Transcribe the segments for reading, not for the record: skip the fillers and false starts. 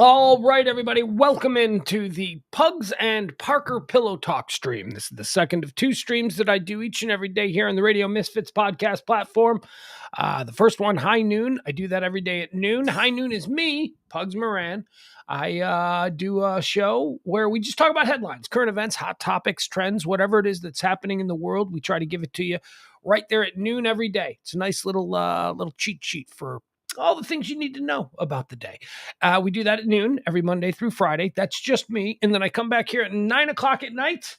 All right, everybody, welcome into the Pugs and Parker Pillow Talk stream. This is the second of two streams that I do each and every day here on the Radio Misfits podcast platform. The first one, High Noon. I do that every day at noon. High Noon is me, Pugs Moran. I do a show where we just talk about headlines, current events, hot topics, trends, whatever it is that's happening in the world. We try to give it to you right there at noon every day. It's a nice little cheat sheet for all the things you need to know about the day. We do that at noon every Monday through Friday. That's just me. And then I come back here at 9 o'clock at night,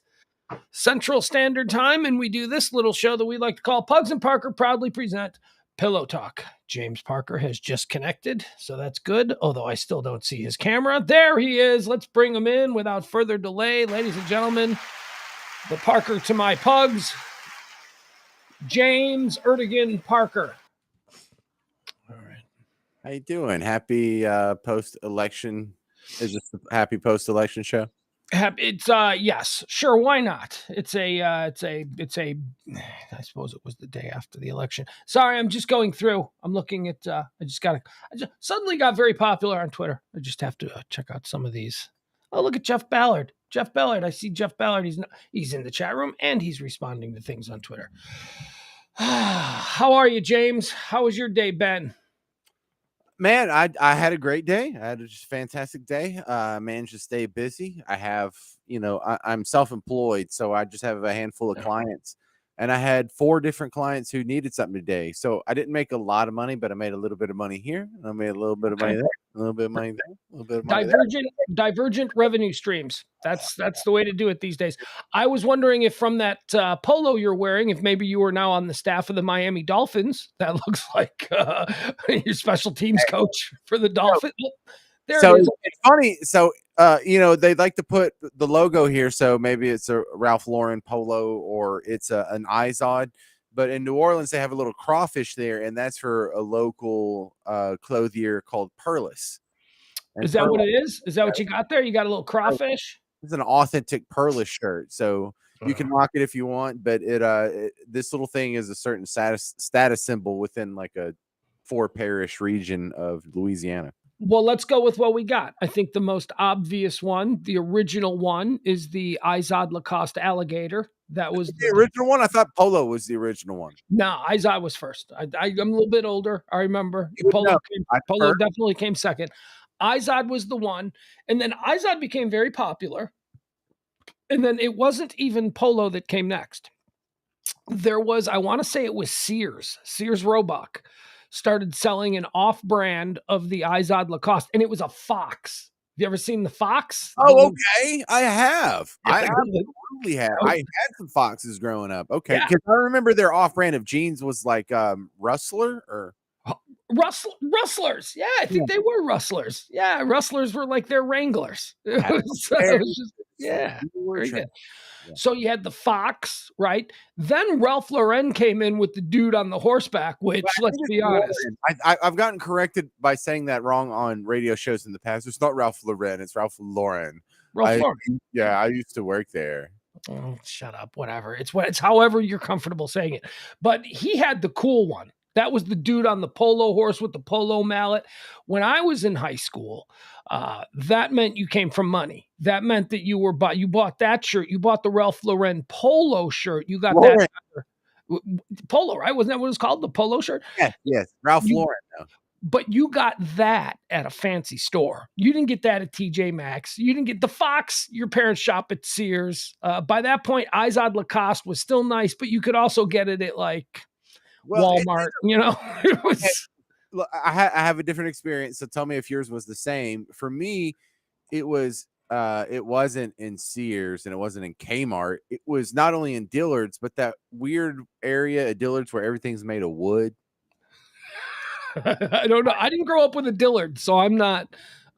Central Standard Time, and we do this little show that we like to call Pugs and Parker proudly present Pillow Talk. James Parker has just connected, so that's good, although I still don't see his camera. There he is. Let's bring him in without further delay. Ladies and gentlemen, the Parker to my Pugs, James Erdogan Parker. How you doing? Happy post-election. Is this a happy post-election show? It's yes, sure, why not? It's a I suppose it was the day after the election. Sorry, I'm just going through. I'm looking at I just suddenly got very popular on Twitter. I just have to check out some of these. Oh, look at Jeff Ballard. Jeff Ballard. I see Jeff Ballard. He's in the chat room and he's responding to things on Twitter. How are you, James? How was your day, Ben? Man, I had a great day. I had a just fantastic day. Managed to stay busy. I have, I'm self-employed, so I just have a handful of clients. And I had 4 different clients who needed something today. So I didn't make a lot of money, but I made a little bit of money here. And I made a little bit of money there, a little bit of money there, a little bit of money divergent revenue streams. That's the way to do it these days. I was wondering if from that polo you're wearing, if maybe you were now on the staff of the Miami Dolphins. That looks like your special teams coach for the Dolphins. So it's funny. So, they like to put the logo here. So maybe it's a Ralph Lauren polo or it's an Izod. But in New Orleans, they have a little crawfish there, and that's for a local clothier called Perlis. And is that what it is? Is that what you got there? You got a little crawfish? It's an authentic Perlis shirt. So you can rock it if you want, but this little thing is a certain status symbol within like a 4-parish region of Louisiana. Well, let's go with what we got. I think the most obvious one, the original one, is the Izod Lacoste alligator. That was the original one. I thought polo was the original one. No, Izod was first. I'm a little bit older. I remember polo definitely came second. Izod was the one, and then Izod became very popular. And then it wasn't even polo that came next. There was, I want to say it was Sears Roebuck started selling an off-brand of the Izod Lacoste, and it was a fox. Have you ever seen the fox? Oh, okay. I have. I absolutely have. I had some foxes growing up. Okay. Because I remember their off-brand of jeans was like Rustler or... Rustlers. Yeah, I think they were Rustlers. Yeah, Rustlers were like their Wranglers. Very good. Yeah. So you had the fox, right? Then Ralph Lauren came in with the dude on the horseback, which, let's be honest. I've gotten corrected by saying that wrong on radio shows in the past. It's not Ralph Lauren. It's Ralph Lauren. Lauren. Yeah, I used to work there. Oh, shut up. Whatever. It's however you're comfortable saying it. But he had the cool one. That was the dude on the polo horse with the polo mallet. When I was in high school, that meant you came from money. That meant that you bought that shirt. You bought the Ralph Lauren polo shirt. You got that polo, right? Wasn't that what it was called? The polo shirt? Yes. Ralph Lauren. No. But you got that at a fancy store. You didn't get that at TJ Maxx. You didn't get the Fox. Your parents shop at Sears. By that point, Izod Lacoste was still nice, but you could also get it at Walmart, it was. Look, I have a different experience, so tell me if yours was the same. For me, it wasn't in Sears and it wasn't in Kmart. It was not only in Dillard's, but that weird area at Dillard's where everything's made of wood. I don't know. I didn't grow up with a Dillard, so I'm not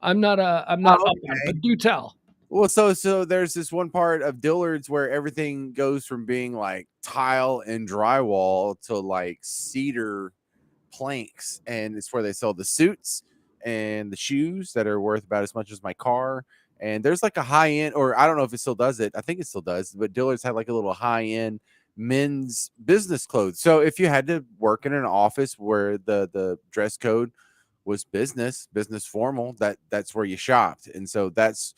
up on it, but do tell. Well, so there's this one part of Dillard's where everything goes from being like tile and drywall to like cedar planks, and it's where they sell the suits and the shoes that are worth about as much as my car. And there's like a high end, or I don't know if it still does it. I think it still does, but Dillard's had like a little high end men's business clothes. So if you had to work in an office where the dress code was business formal. That's where you shopped, and so that's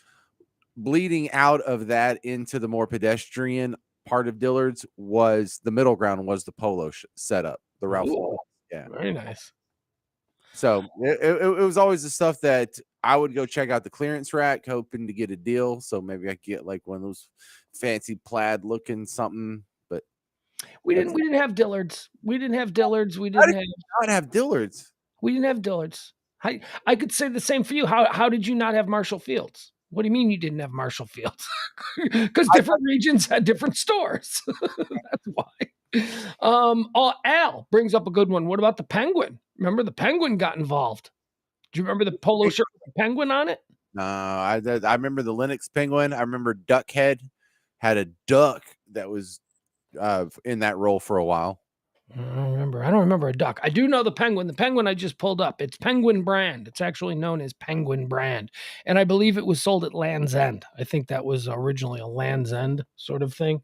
bleeding out of that into the more pedestrian part of Dillard's. Was the middle ground was the polo setup, the Ralph Ooh, Lauren. Yeah. very nice. So it was always the stuff that I would go check out the clearance rack, hoping to get a deal. So maybe I could get like one of those fancy plaid looking something. But We didn't have Dillards. We didn't have Dillards. how did you not have Dillard's? We didn't have Dillards. I could say the same for you. How did you not have Marshall Fields? What do you mean you didn't have Marshall Fields? Because different regions had different stores. That's why. Al brings up a good one. What about the Penguin? Remember the Penguin got involved. Do you remember the polo shirt with the Penguin on it? No, I remember the Lennox Penguin. I remember Duckhead had a duck that was in that role for a while. I don't remember a duck. I do know the Penguin. The Penguin I just pulled up. It's Penguin brand. It's actually known as Penguin brand. And I believe it was sold at Land's End. I think that was originally a Land's End sort of thing.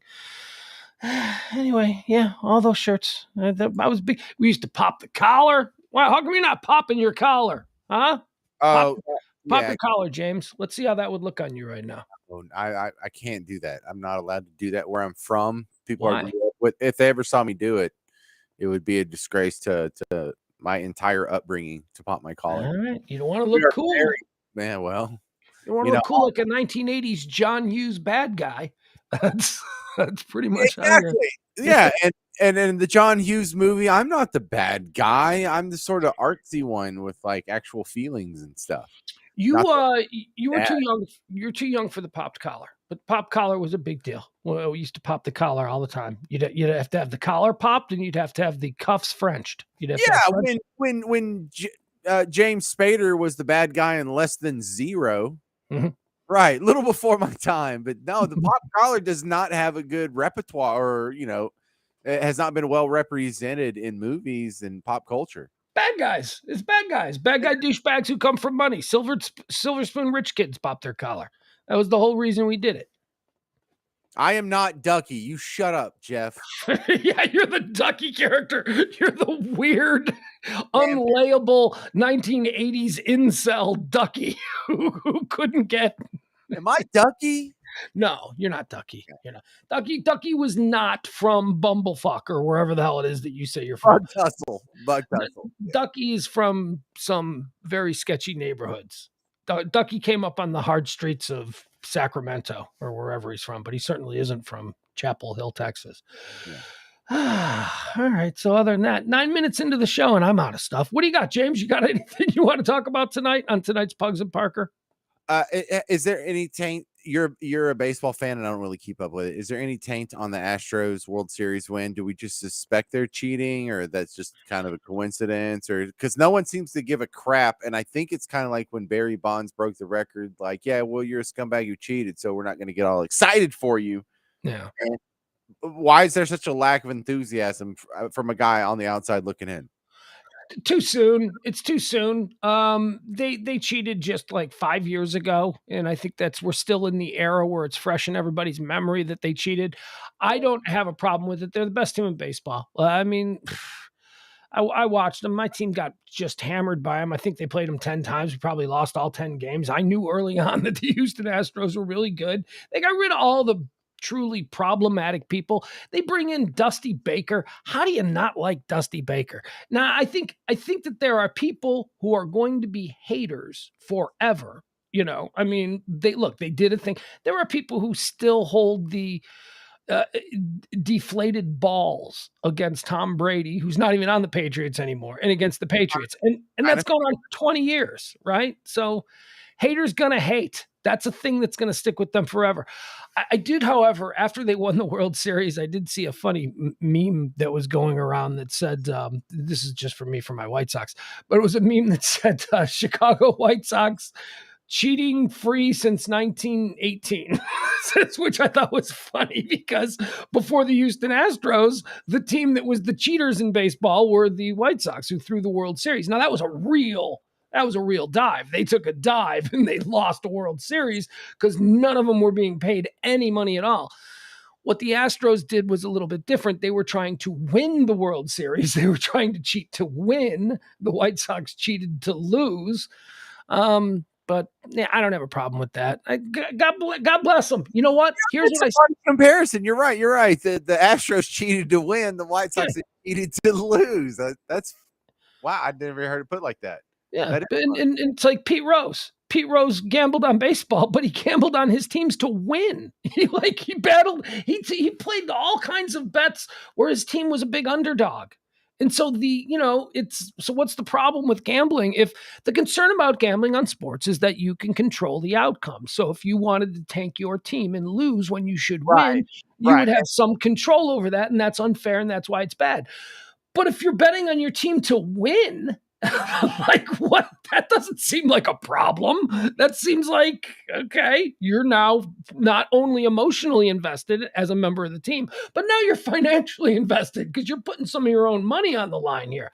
Anyway, yeah, all those shirts. I was big. We used to pop the collar. Wow, how come you're not popping your collar? Huh? Oh, Pop your collar, James. Let's see how that would look on you right now. I can't do that. I'm not allowed to do that where I'm from. People Why? are, if they ever saw me do it, it would be a disgrace to my entire upbringing to pop my collar. All right. You don't want to look cool. Man, well, you want to look cool like a 1980s John Hughes bad guy. That's pretty much exactly. Yeah, and in the John Hughes movie, I'm not the bad guy. I'm the sort of artsy one with like actual feelings and stuff. You were too young. You're too young for the popped collar, but pop collar was a big deal. Well, we used to pop the collar all the time. You'd have to have the collar popped, and you'd have to have the cuffs Frenched. You'd have when James Spader was the bad guy in Less Than Zero, mm-hmm. Right, little before my time. But no, the pop collar does not have a good repertoire, or it has not been well represented in movies and pop culture. Bad guys. It's bad guys. Bad guy douchebags who come from money. Silver spoon rich kids pop their collar. That was the whole reason we did it. I am not Ducky. You shut up, Jeff. Yeah, you're the Ducky character. You're the weird, unlayable 1980s incel Ducky who couldn't get. Am I Ducky? No, you're not Ducky. You're not. Ducky was not from Bumblefuck or wherever the hell it is that you say you're from. Bug Tussle. Ducky is from some very sketchy neighborhoods. Ducky came up on the hard streets of Sacramento or wherever he's from, but he certainly isn't from Chapel Hill, Texas. Yeah. All right. So other than that, 9 minutes into the show and I'm out of stuff. What do you got, James? You got anything you want to talk about tonight on tonight's Pugs and Parker? Is there any taint? You're a baseball fan, and I don't really keep up with it. Is there any taint on the Astros World Series win? Do we just suspect they're cheating, or that's just kind of a coincidence, or because no one seems to give a crap? And I think it's kind of like when Barry Bonds broke the record, like, yeah, well, you're a scumbag who cheated, so we're not going to get all excited for you. Yeah. And why is there such a lack of enthusiasm from a guy on the outside looking in? Too soon. It's too soon. They cheated just like 5 years ago, and I think we're still in the era where it's fresh in everybody's memory that they cheated. I don't have a problem with it. They're the best team in baseball. I mean, I watched them. My team got just hammered by them. I think they played them 10 times. We probably lost all 10 games. I knew early on that the Houston Astros were really good. They got rid of all the truly problematic people. They bring in Dusty Baker. How do you not like Dusty Baker? Now, I think that there are people who are going to be haters forever. I mean, they did a thing. There are people who still hold the deflated balls against Tom Brady, who's not even on the Patriots anymore, and against the Patriots. And that's gone on for 20 years, right? So haters gonna hate. That's a thing that's going to stick with them forever. I did, however, after they won the World Series, I did see a funny meme that was going around that said, this is just for me, for my White Sox, but it was a meme that said Chicago White Sox cheating free since 1918, which I thought was funny because before the Houston Astros, the team that was the cheaters in baseball were the White Sox who threw the World Series. Now that was a real dive. They took a dive and they lost a World Series because none of them were being paid any money at all. What the Astros did was a little bit different. They were trying to win the World Series. They were trying to cheat to win. The White Sox cheated to lose. But yeah, I don't have a problem with that. God bless them. You know what? Here's It's what a funny comparison. You're right. You're right. The Astros cheated to win. The White Sox cheated to lose. That's wow. I never heard it put like that. Yeah, and it's like Pete Rose. Pete Rose gambled on baseball, but he gambled on his teams to win. He battled. He played all kinds of bets where his team was a big underdog. And so what's the problem with gambling? If the concern about gambling on sports is that you can control the outcome. So if you wanted to tank your team and lose when you should win, you would have some control over that, and that's unfair, and that's why it's bad. But if you're betting on your team to win, like what? That doesn't seem like a problem. That seems like, okay, you're now not only emotionally invested as a member of the team, but now you're financially invested because you're putting some of your own money on the line here.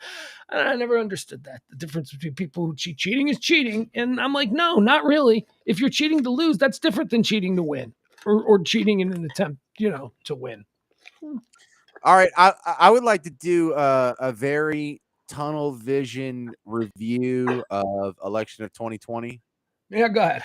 And I never understood that. The difference between people who cheat. Cheating is cheating. And I'm like, no, not really. If you're cheating to lose, that's different than cheating to win or cheating in an attempt, to win. All right. I would like to do a very tunnel vision review of election of 2020. Yeah, go ahead.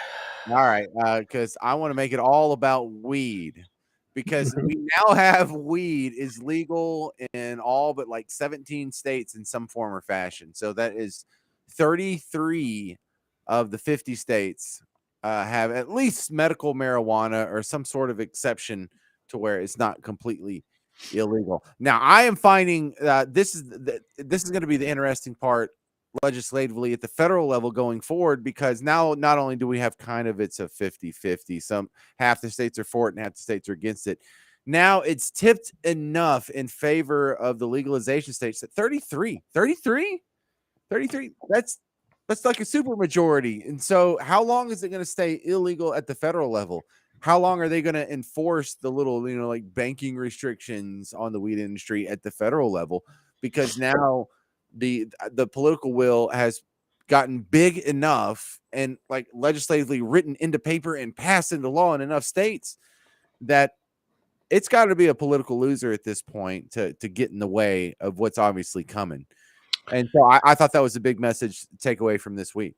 All right. Because I want to make it all about weed, because we now have weed is legal in all but like 17 states in some form or fashion. So that is 33 of the 50 states have at least medical marijuana or some sort of exception to where it's not completely illegal. Now, I am finding this is going to be the interesting part legislatively at the federal level going forward, because now not only do we have kind of it's a 50-50, some half the states are for it and half the states are against it. Now it's tipped enough in favor of the legalization states that 33 that's like a super majority. And so how long is it going to stay illegal at the federal level? How long are they going to enforce the little, like banking restrictions on the weed industry at the federal level? Because now the political will has gotten big enough and like legislatively written into paper and passed into law in enough states that it's got to be a political loser at this point to get in the way of what's obviously coming. And so I thought that was a big message to take away from this week.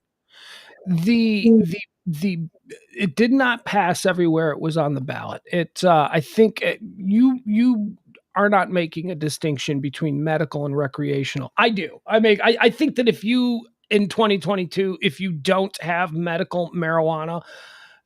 It did not pass everywhere it was on the ballot. I think you are not making a distinction between medical and recreational. I do. I think that if you in 2022, if you don't have medical marijuana,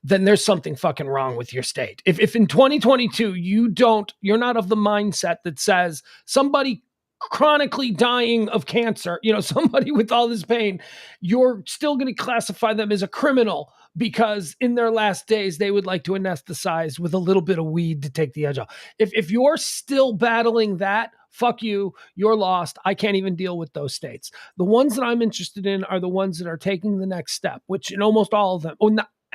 then there's something fucking wrong with your state. If in 2022 you're not of the mindset that says somebody chronically dying of cancer, somebody with all this pain, you're still going to classify them as a criminal because in their last days they would like to anesthetize with a little bit of weed to take the edge off. If you're still battling that, fuck you, you're lost. I can't even deal with those states. The ones that I'm interested in are the ones that are taking the next step, which in almost all of them,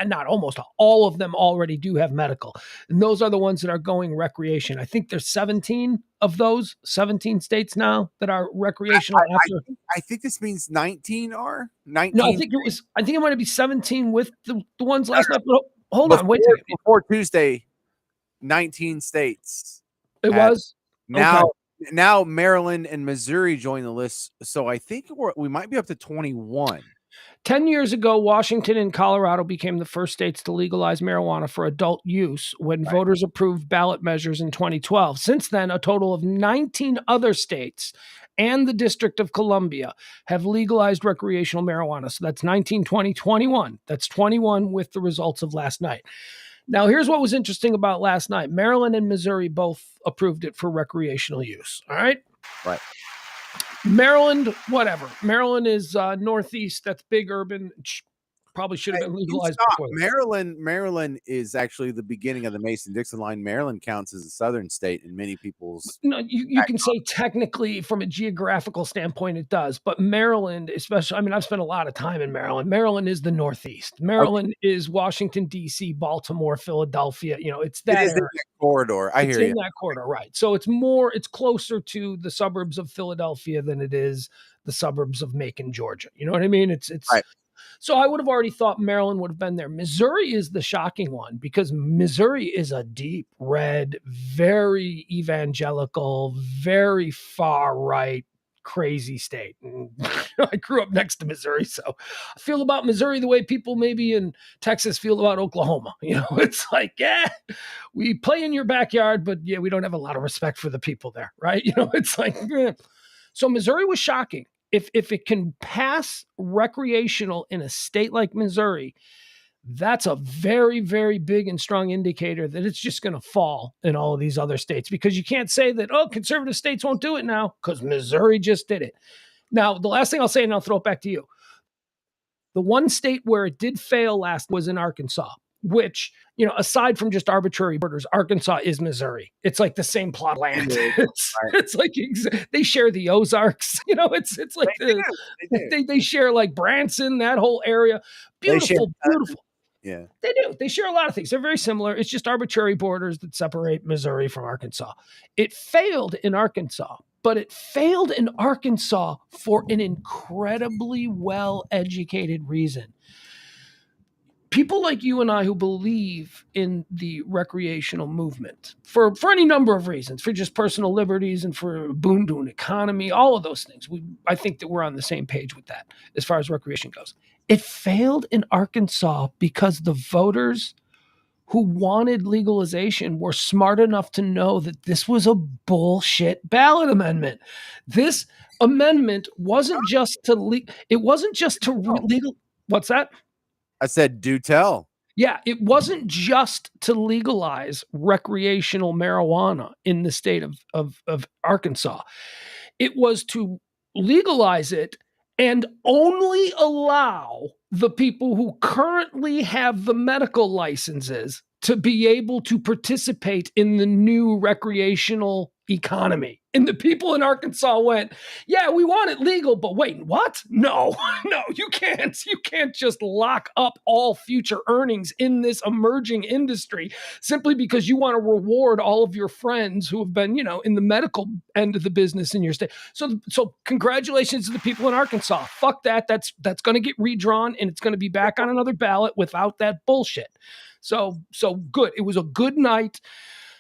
not almost all of them already do have medical. And those are the ones that are going recreation. I think there's 17 of those, 17 states now that are recreational. I think this means 19 are 19. No, I think it might be 17 with the ones last night. Hold on, wait a second. Before Tuesday, 19 states. It was? Now, okay. Now Maryland and Missouri join the list. So I think we might be up to 21. 10 years ago, Washington and Colorado became the first states to legalize marijuana for adult use when voters approved ballot measures in 2012. Since then, a total of 19 other states and the District of Columbia have legalized recreational marijuana. So that's 19, 20, 21. That's 21 with the results of last night. Now, here's what was interesting about last night. Maryland and Missouri both approved it for recreational use. All right? Right. Maryland, whatever. Maryland is northeast. That's big urban. Probably should have been legalized before. Maryland is actually the beginning of the Mason-Dixon line. Maryland counts as a southern state in many people's. No, you can say technically from a geographical standpoint it does, but Maryland, especially, I've spent a lot of time in Maryland. Maryland is the northeast. Maryland is Washington, D.C., Baltimore, Philadelphia. It's that it is in that corridor. I hear you. It's in that corridor, right? So it's closer to the suburbs of Philadelphia than it is the suburbs of Macon, Georgia. You know what I mean? It's right. So I would have already thought Maryland would have been there. Missouri is the shocking one because Missouri is a deep red, very evangelical, very far right, crazy state. And I grew up next to Missouri, so I feel about Missouri the way people maybe in Texas feel about Oklahoma. It's like, yeah, we play in your backyard, but yeah, we don't have a lot of respect for the people there, right? It's like, so Missouri was shocking. If it can pass recreational in a state like Missouri, that's a very, very big and strong indicator that it's just going to fall in all of these other states, because you can't say that, oh, conservative states won't do it now because Missouri just did it. Now, the last thing I'll say, and I'll throw it back to you. The one state where it did fail last was in Arkansas, which, aside from just arbitrary borders, Arkansas is Missouri. It's like the same plot of land. It's like they share the Ozarks. It's like they share like Branson, that whole area. Beautiful, beautiful. Yeah, they do. They share a lot of things. They're very similar. It's just arbitrary borders that separate Missouri from Arkansas. It failed in Arkansas, but it failed in Arkansas for an incredibly well-educated reason. People like you and I who believe in the recreational movement for any number of reasons, for just personal liberties and for a boon economy, all of those things. I think that we're on the same page with that as far as recreation goes. It failed in Arkansas because the voters who wanted legalization were smart enough to know that this was a bullshit ballot amendment. This amendment wasn't just to legal. What's that? I said, do tell. Yeah, it wasn't just to legalize recreational marijuana in the state of Arkansas. It was to legalize it and only allow the people who currently have the medical licenses to be able to participate in the new recreational economy. And the people in Arkansas went, yeah, we want it legal, but wait, what? No, no, you can't. You can't just lock up all future earnings in this emerging industry simply because you want to reward all of your friends who have been, in the medical end of the business in your state. So congratulations to the people in Arkansas. Fuck that. That's going to get redrawn and it's going to be back on another ballot without that bullshit. So good. It was a good night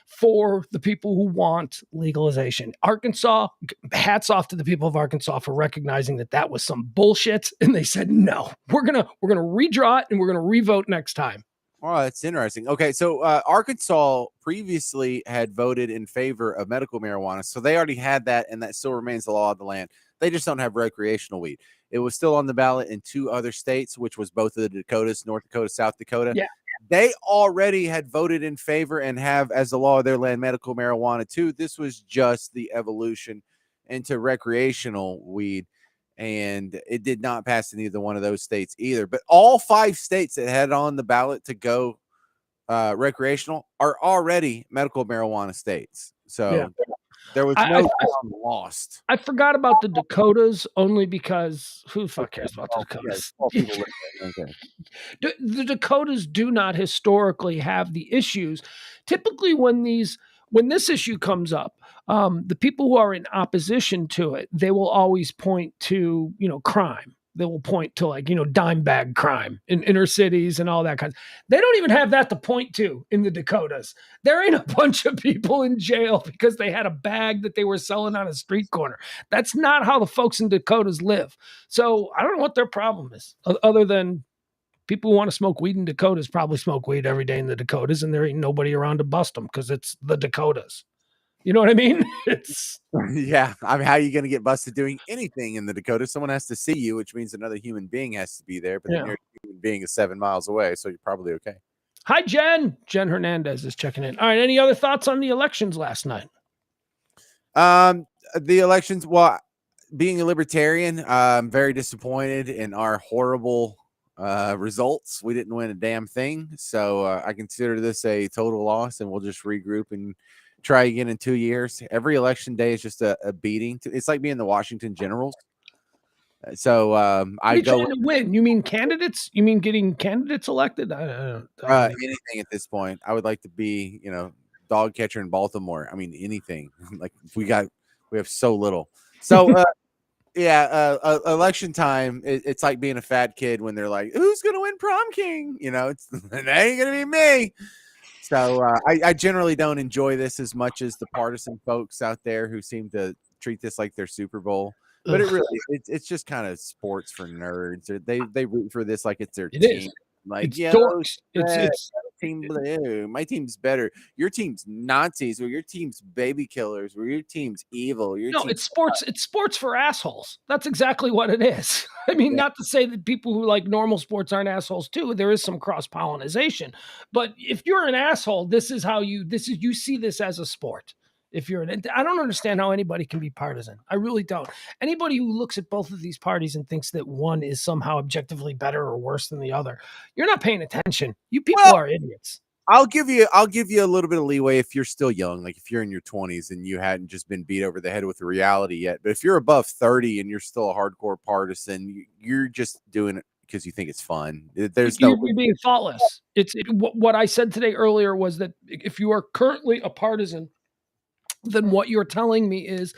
for the people who want legalization. Arkansas, hats off to the people of Arkansas for recognizing that was some bullshit, and they said no. We're gonna redraw it and we're gonna revote next time. Oh, that's interesting. Okay, so Arkansas previously had voted in favor of medical marijuana, so they already had that, and that still remains the law of the land. They just don't have recreational weed. It was still on the ballot in 2 other states, which was both of the Dakotas, North Dakota, South Dakota. Yeah. They already had voted in favor and have as the law of their land medical marijuana too. This was just the evolution into recreational weed, and it did not pass in either one of those states either. But all 5 states that had on the ballot to go recreational are already medical marijuana states. So yeah. There was no ground lost. I forgot about the Dakotas only because who the fuck cares about the Dakotas? The Dakotas do not historically have the issues. Typically, when this issue comes up, the people who are in opposition to it, they will always point to crime. They will point to dime bag crime in inner cities and all that kind of. They don't even have that to point to in the Dakotas. There ain't a bunch of people in jail because they had a bag that they were selling on a street corner. That's not how the folks in Dakotas live. So I don't know what their problem is, other than people who want to smoke weed in Dakotas probably smoke weed every day in the Dakotas, and there ain't nobody around to bust them because it's the Dakotas. You know what I mean? It's yeah. I mean, how are you going to get busted doing anything in the Dakotas? Someone has to see you, which means another human being has to be there. But then your human being is 7 miles away, so you're probably okay. Hi, Jen. Jen Hernandez is checking in. All right. Any other thoughts on the elections last night? The elections. Well, being a libertarian, I'm very disappointed in our horrible results. We didn't win a damn thing, so I consider this a total loss, and we'll just regroup and try again in 2 years. Every election day is just a beating. It's like being the Washington Generals. So I go to win. You mean candidates? You mean getting candidates elected? Anything at this point. I would like to be, dog catcher in Baltimore. I mean, anything. Like we have so little. So election time. It's like being a fat kid when they're like, "Who's gonna win prom king?" You know, it's that ain't gonna be me. So I generally don't enjoy this as much as the partisan folks out there who seem to treat this like their Super Bowl. But it Ugh, really it's just kind of sports for nerds. They root for this like it's their it team. is. Like, It's yellow dorks. red, team blue. My team's better. Your team's Nazis, or your team's baby killers, or your team's evil. Your No, team's it's sports for assholes. That's exactly what it is. I mean, yeah. not to say that people who like normal sports aren't assholes too. There is some cross-pollination. But if you're an asshole, you see this as a sport. If you're an I don't understand how anybody can be partisan. I really don't. Anybody who looks at both of these parties and thinks that one is somehow objectively better or worse than the other, you're not paying attention. You people Well, are idiots. I'll give you a little bit of leeway if you're still young, like if you're in your 20s and you hadn't just been beat over the head with the reality yet. But if you're above 30 and you're still a hardcore partisan, you're just doing it because you think it's fun. There's no You're being thoughtless. What I said today earlier was that if you are currently a partisan, then what you're telling me is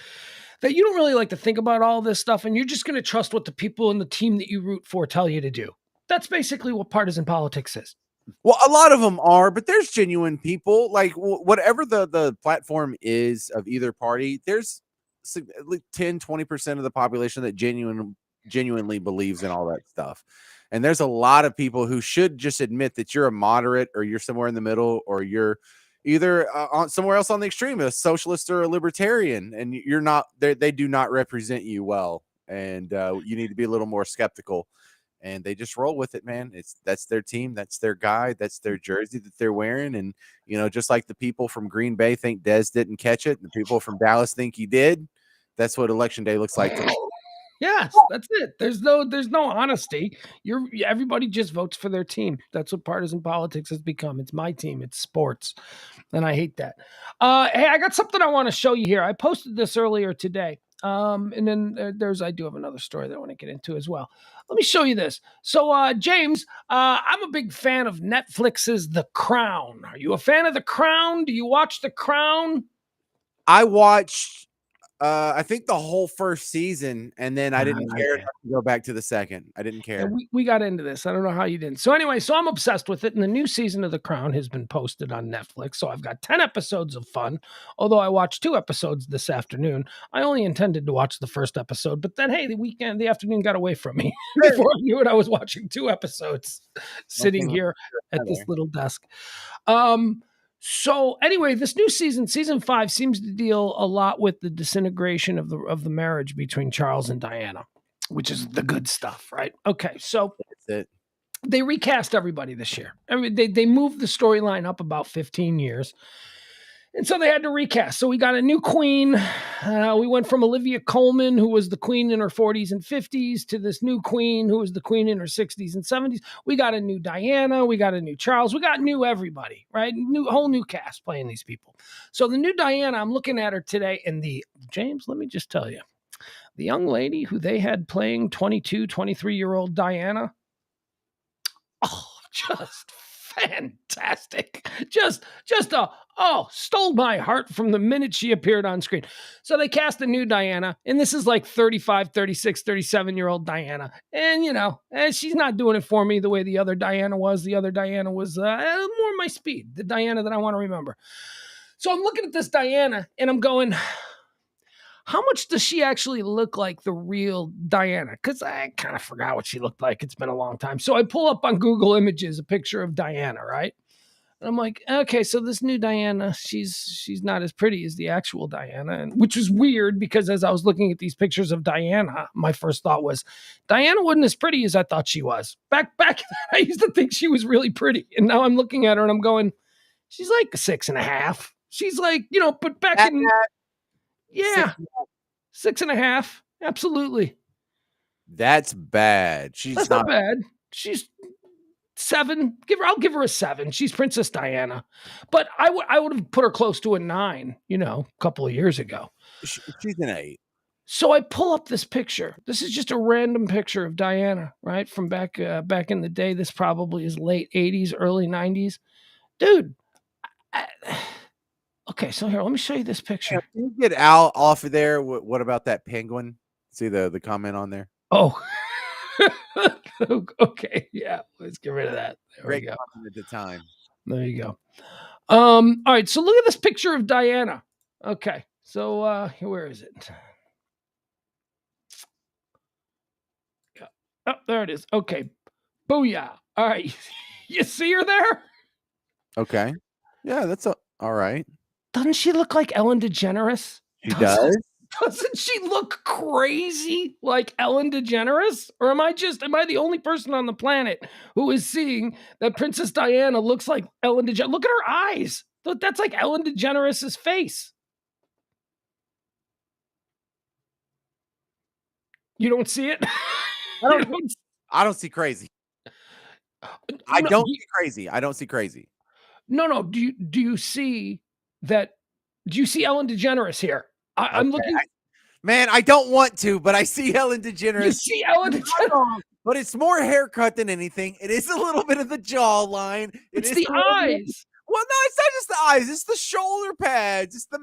that you don't really like to think about all this stuff, and you're just going to trust what the people in the team that you root for tell you to do. That's basically what partisan politics is. Well, a lot of them are, but there's genuine people like whatever the platform is of either party. There's 10-20% of the population that genuinely believes in all that stuff. And there's a lot of people who should just admit that you're a moderate or you're somewhere in the middle or you're either on somewhere else on the extreme, a socialist or a libertarian, and you're not. They do not represent you well, and you need to be a little more skeptical. And they just roll with it, man. That's their team, that's their guy, that's their jersey that they're wearing. And just like the people from Green Bay think Dez didn't catch it, and the people from Dallas think he did. That's what election day looks like today. Yes, that's it. There's no honesty. Everybody just votes for their team. That's what partisan politics has become. It's my team. It's sports, and I hate that. Hey, I got something I want to show you here. I posted this earlier today. And then I do have another story that I want to get into as well. Let me show you this. So, James, I'm a big fan of Netflix's The Crown. Are you a fan of The Crown? Do you watch The Crown? I watched I think the whole first season, and then I didn't care enough to go back to the second. I didn't care. We got into this. I don't know how you didn't. So anyway, I'm obsessed with it. And the new season of The Crown has been posted on Netflix. So I've got 10 episodes of fun. Although I watched 2 episodes this afternoon. I only intended to watch the first episode, but then hey, the afternoon got away from me. Before I knew it, I was watching 2 episodes sitting here at this little desk. So anyway, this new season 5, seems to deal a lot with the disintegration of the marriage between Charles and Diana, which is the good stuff, right? Okay, so That's it. they recast everybody this year. They moved the storyline up about 15 years. And so they had to recast. So we got a new queen. We went from Olivia Colman, who was the queen in her 40s and 50s, to this new queen, who was the queen in her 60s and 70s. We got a new Diana. We got a new Charles. We got new everybody, right? Whole new cast playing these people. So the new Diana, I'm looking at her today. And James, let me just tell you, the young lady who they had playing 22, 23-year-old Diana, just fantastic. Just stole my heart from the minute she appeared on screen. So they cast a new Diana, and this is like 35, 36, 37-year-old Diana. And, she's not doing it for me the way the other Diana was. The other Diana was more my speed, the Diana that I want to remember. So I'm looking at this Diana, and I'm going, how much does she actually look like the real Diana? Because I kind of forgot what she looked like. It's been a long time. So I pull up on Google Images a picture of Diana, right? And I'm like, okay, so this new Diana, she's not as pretty as the actual Diana, and which was weird because as I was looking at these pictures of Diana, my first thought was, Diana wasn't as pretty as I thought she was. Back, I used to think she was really pretty, and now I'm looking at her and I'm going, she's like 6.5. She's like, but back in. Yeah, 6.5. Absolutely. That's bad. That's not bad. She's 7. I'll give her a 7. She's Princess Diana, but I would have put her close to a 9. A couple of years ago. She's an 8. So I pull up this picture. This is just a random picture of Diana, right, from back in the day. This probably is late 80s, early 90s, dude. Okay, so here, let me show you this picture. Can you get Al off of there? What about that penguin? See the comment on there? Oh. Okay, yeah, let's get rid of that. There we Great go. comment at the time. There you go. All right, so look at this picture of Diana. Okay, so where is it? Yeah. Oh, there it is. Okay. Booyah. All right. You see her there? Okay. Yeah, that's all right. Doesn't she look like Ellen DeGeneres? She does. Doesn't she look crazy like Ellen DeGeneres? Or am I the only person on the planet who is seeing that Princess Diana looks like Ellen DeGeneres? Look at her eyes. That's like Ellen DeGeneres' face. You don't see it? I don't see crazy. I don't see crazy. I don't see crazy. No. Do you see that? Do you see Ellen DeGeneres here? I'm looking. Man, I don't want to, but I see Ellen DeGeneres. You see Ellen DeGeneres, but it's more haircut than anything. It is a little bit of the jawline. It's the eyes. Well, no, it's not just the eyes. It's the shoulder pads. It's the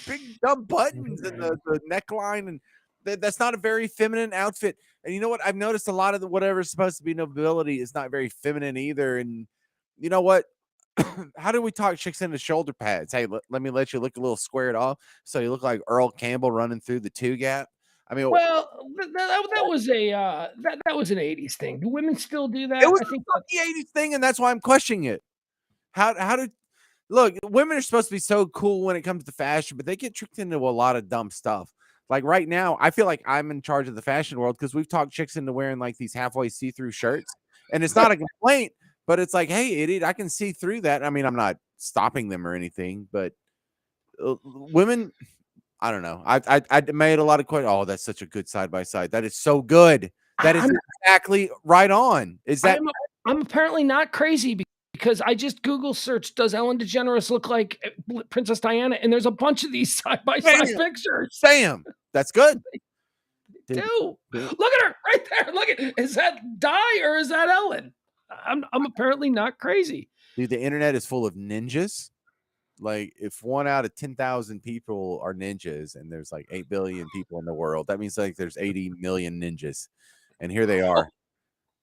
big dumb buttons and the neckline, and that's not a very feminine outfit. And you know what? I've noticed a lot of whatever's supposed to be nobility is not very feminine either. And you know what? How do we talk chicks into shoulder pads? Hey, let me let you look a little squared off, so you look like Earl Campbell running through the 2 gap. I mean, well, that was that was an '80s thing. Do women still do that? It was I think the '80s thing, and that's why I'm questioning it. How did look? Women are supposed to be so cool when it comes to fashion, but they get tricked into a lot of dumb stuff. Like right now, I feel like I'm in charge of the fashion world because we've talked chicks into wearing like these halfway see-through shirts, and it's not a complaint. But it's like, hey, idiot, I can see through that. I mean, I'm not stopping them or anything, but women, I don't know. I made a lot of questions. Oh, that's such a good side by side. That is so good. That is exactly right on. Is that? I'm apparently not crazy because I just Google searched, does Ellen DeGeneres look like Princess Diana? And there's a bunch of these side by side pictures. Sam, that's good. Look at her right there. Look at, is that Di or is that Ellen? I'm apparently not crazy. Dude, the internet is full of ninjas. Like, if 1 out of 10,000 people are ninjas and there's like 8 billion people in the world, that means like there's 80 million ninjas. And here they are.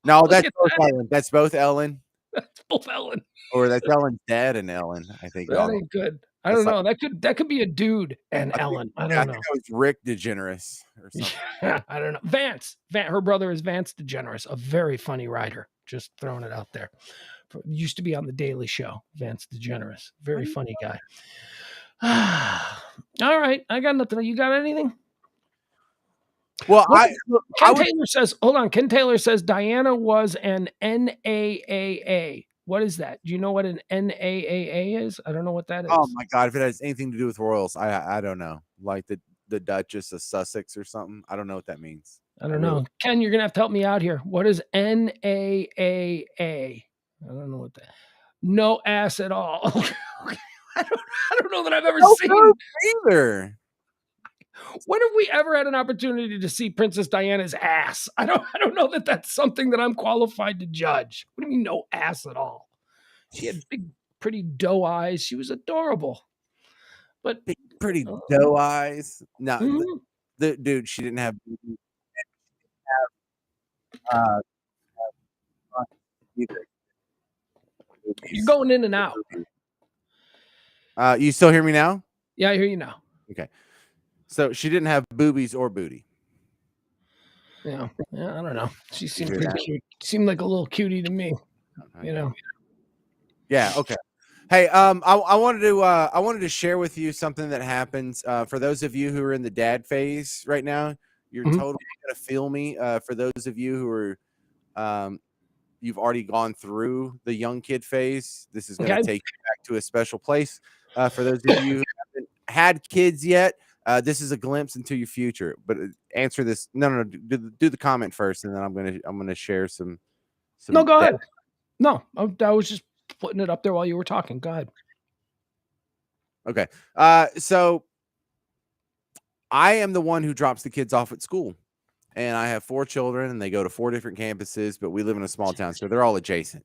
No, that's both Ellen. That's both Ellen. That's both Ellen. Or that's Ellen's dad and Ellen, I think. That ain't good. I don't know. That could be a dude and Ellen. I don't know. I think it was Rick DeGeneres or something. Yeah, I don't know. Vance. Her brother is Vance DeGeneres, a very funny writer. Just throwing it out there. Used to be on the Daily Show. Vance DeGeneres, very funny guy. All right, I got nothing. You got anything? Well, Taylor says, hold on. Ken Taylor says Diana was an NAAA. What is that? Do you know what an NAAA is? I don't know what that is. Oh my God, if it has anything to do with royals, I don't know. Like the Duchess of Sussex or something. I don't know what that means. I don't know. Ken, you're gonna have to help me out here. What is NAAA? I don't know what that. No ass at all. I don't know that I've ever seen either. When have we ever had an opportunity to see Princess Diana's ass? I don't know that that's something that I'm qualified to judge. What do you mean no ass at all? She had big, pretty doe eyes. She was adorable. But big, pretty doe eyes. No, the dude, she didn't have. You're going in and out. You still hear me now? Yeah, I hear you now. Okay. So she didn't have boobies or booty. Yeah, I don't know. She seemed pretty cute. Seemed like a little cutie to me. You know. Yeah. Okay. Hey, I wanted to share with you something that happens for those of you who are in the dad phase right now. You're totally gonna feel me. For those of you who are, you've already gone through the young kid phase. This is gonna take you back to a special place. For those of you who haven't had kids yet, this is a glimpse into your future. But answer this. No. Do the comment first, and then I'm gonna share some. No, go ahead. No, I was just putting it up there while you were talking. Go ahead. Okay. So I am the one who drops the kids off at school, and I have 4 children, and they go to 4 different campuses, but we live in a small town, so they're all adjacent.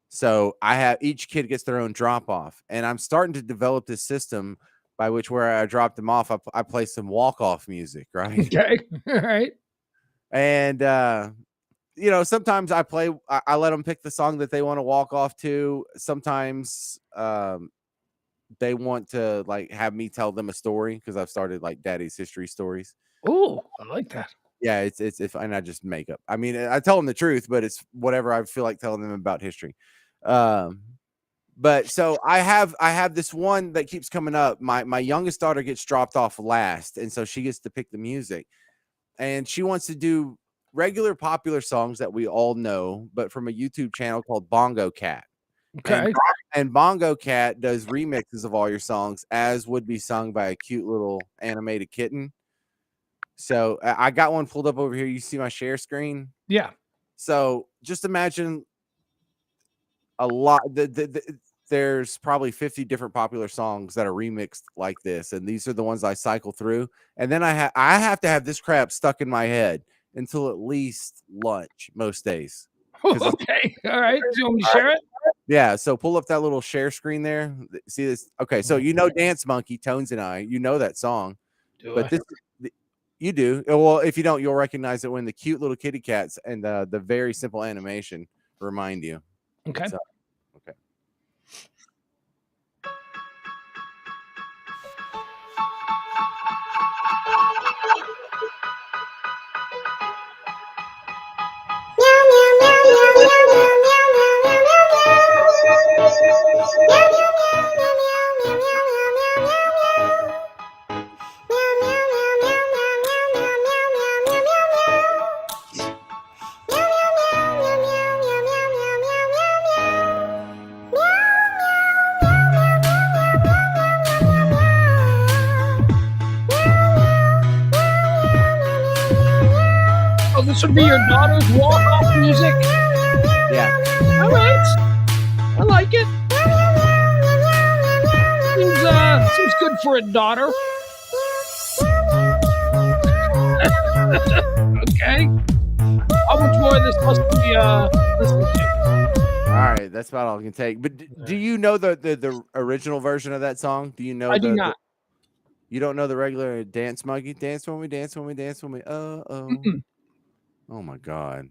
So I have each kid gets their own drop off, and I'm starting to develop this system by which where I dropped them off, I play some walk-off music, right? Okay. All right. And sometimes I let them pick the song that they want to walk off to. Sometimes they want to like have me tell them a story because I've started like Daddy's History Stories. Oh, I like that. Yeah, it's if and I just make up. I mean, I tell them the truth, but it's whatever I feel like telling them about history. But so I have this one that keeps coming up. My youngest daughter gets dropped off last, and so she gets to pick the music. And she wants to do regular popular songs that we all know, but from a YouTube channel called Bongo Cat. Okay. And Bongo Cat does remixes of all your songs as would be sung by a cute little animated kitten. So I got one pulled up over here. You see my share screen? Yeah. So just imagine a lot. There's probably 50 different popular songs that are remixed like this, and these are the ones I cycle through. And then I have to have this crap stuck in my head until at least lunch most days. Okay. All right. Do you want me to share it? Yeah. So pull up that little share screen there. See this? Okay. So Dance Monkey, Tones and I, that song. But you do. Well, if you don't, you'll recognize it when the cute little kitty cats and the very simple animation remind you. Okay. So, okay. Oh, this would be your daughter's walk-off music? Yeah. All right. I like it. Seems good for a daughter. Okay. How much more of this must be listened to? All right, that's about all I can take. But do you know the original version of that song? Do you know I do not. You don't know the regular Dance Monkey? Dance for me, dance for me, dance for me. Oh my God.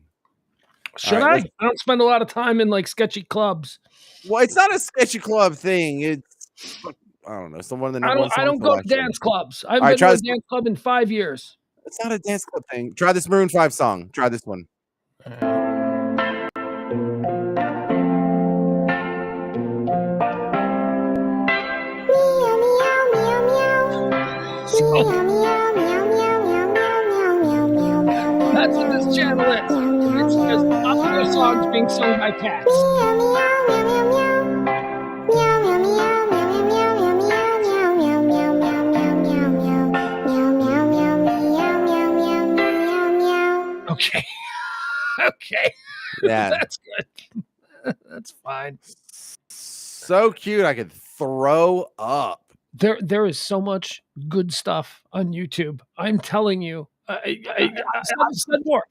Should I? I don't spend a lot of time in like sketchy clubs. Well, it's not a sketchy club thing. It's I don't know. Some one of the number one songs. I don't go to dance clubs. I haven't been to a dance club in 5 years. It's not a dance club thing. Try this Maroon 5 song. Try this one. That's what this channel is. It's just popular songs being sung by cats. Okay. Okay. Yeah. That's good. That's fine. So cute. I could throw up. There is so much good stuff on YouTube. I'm telling you. I said more.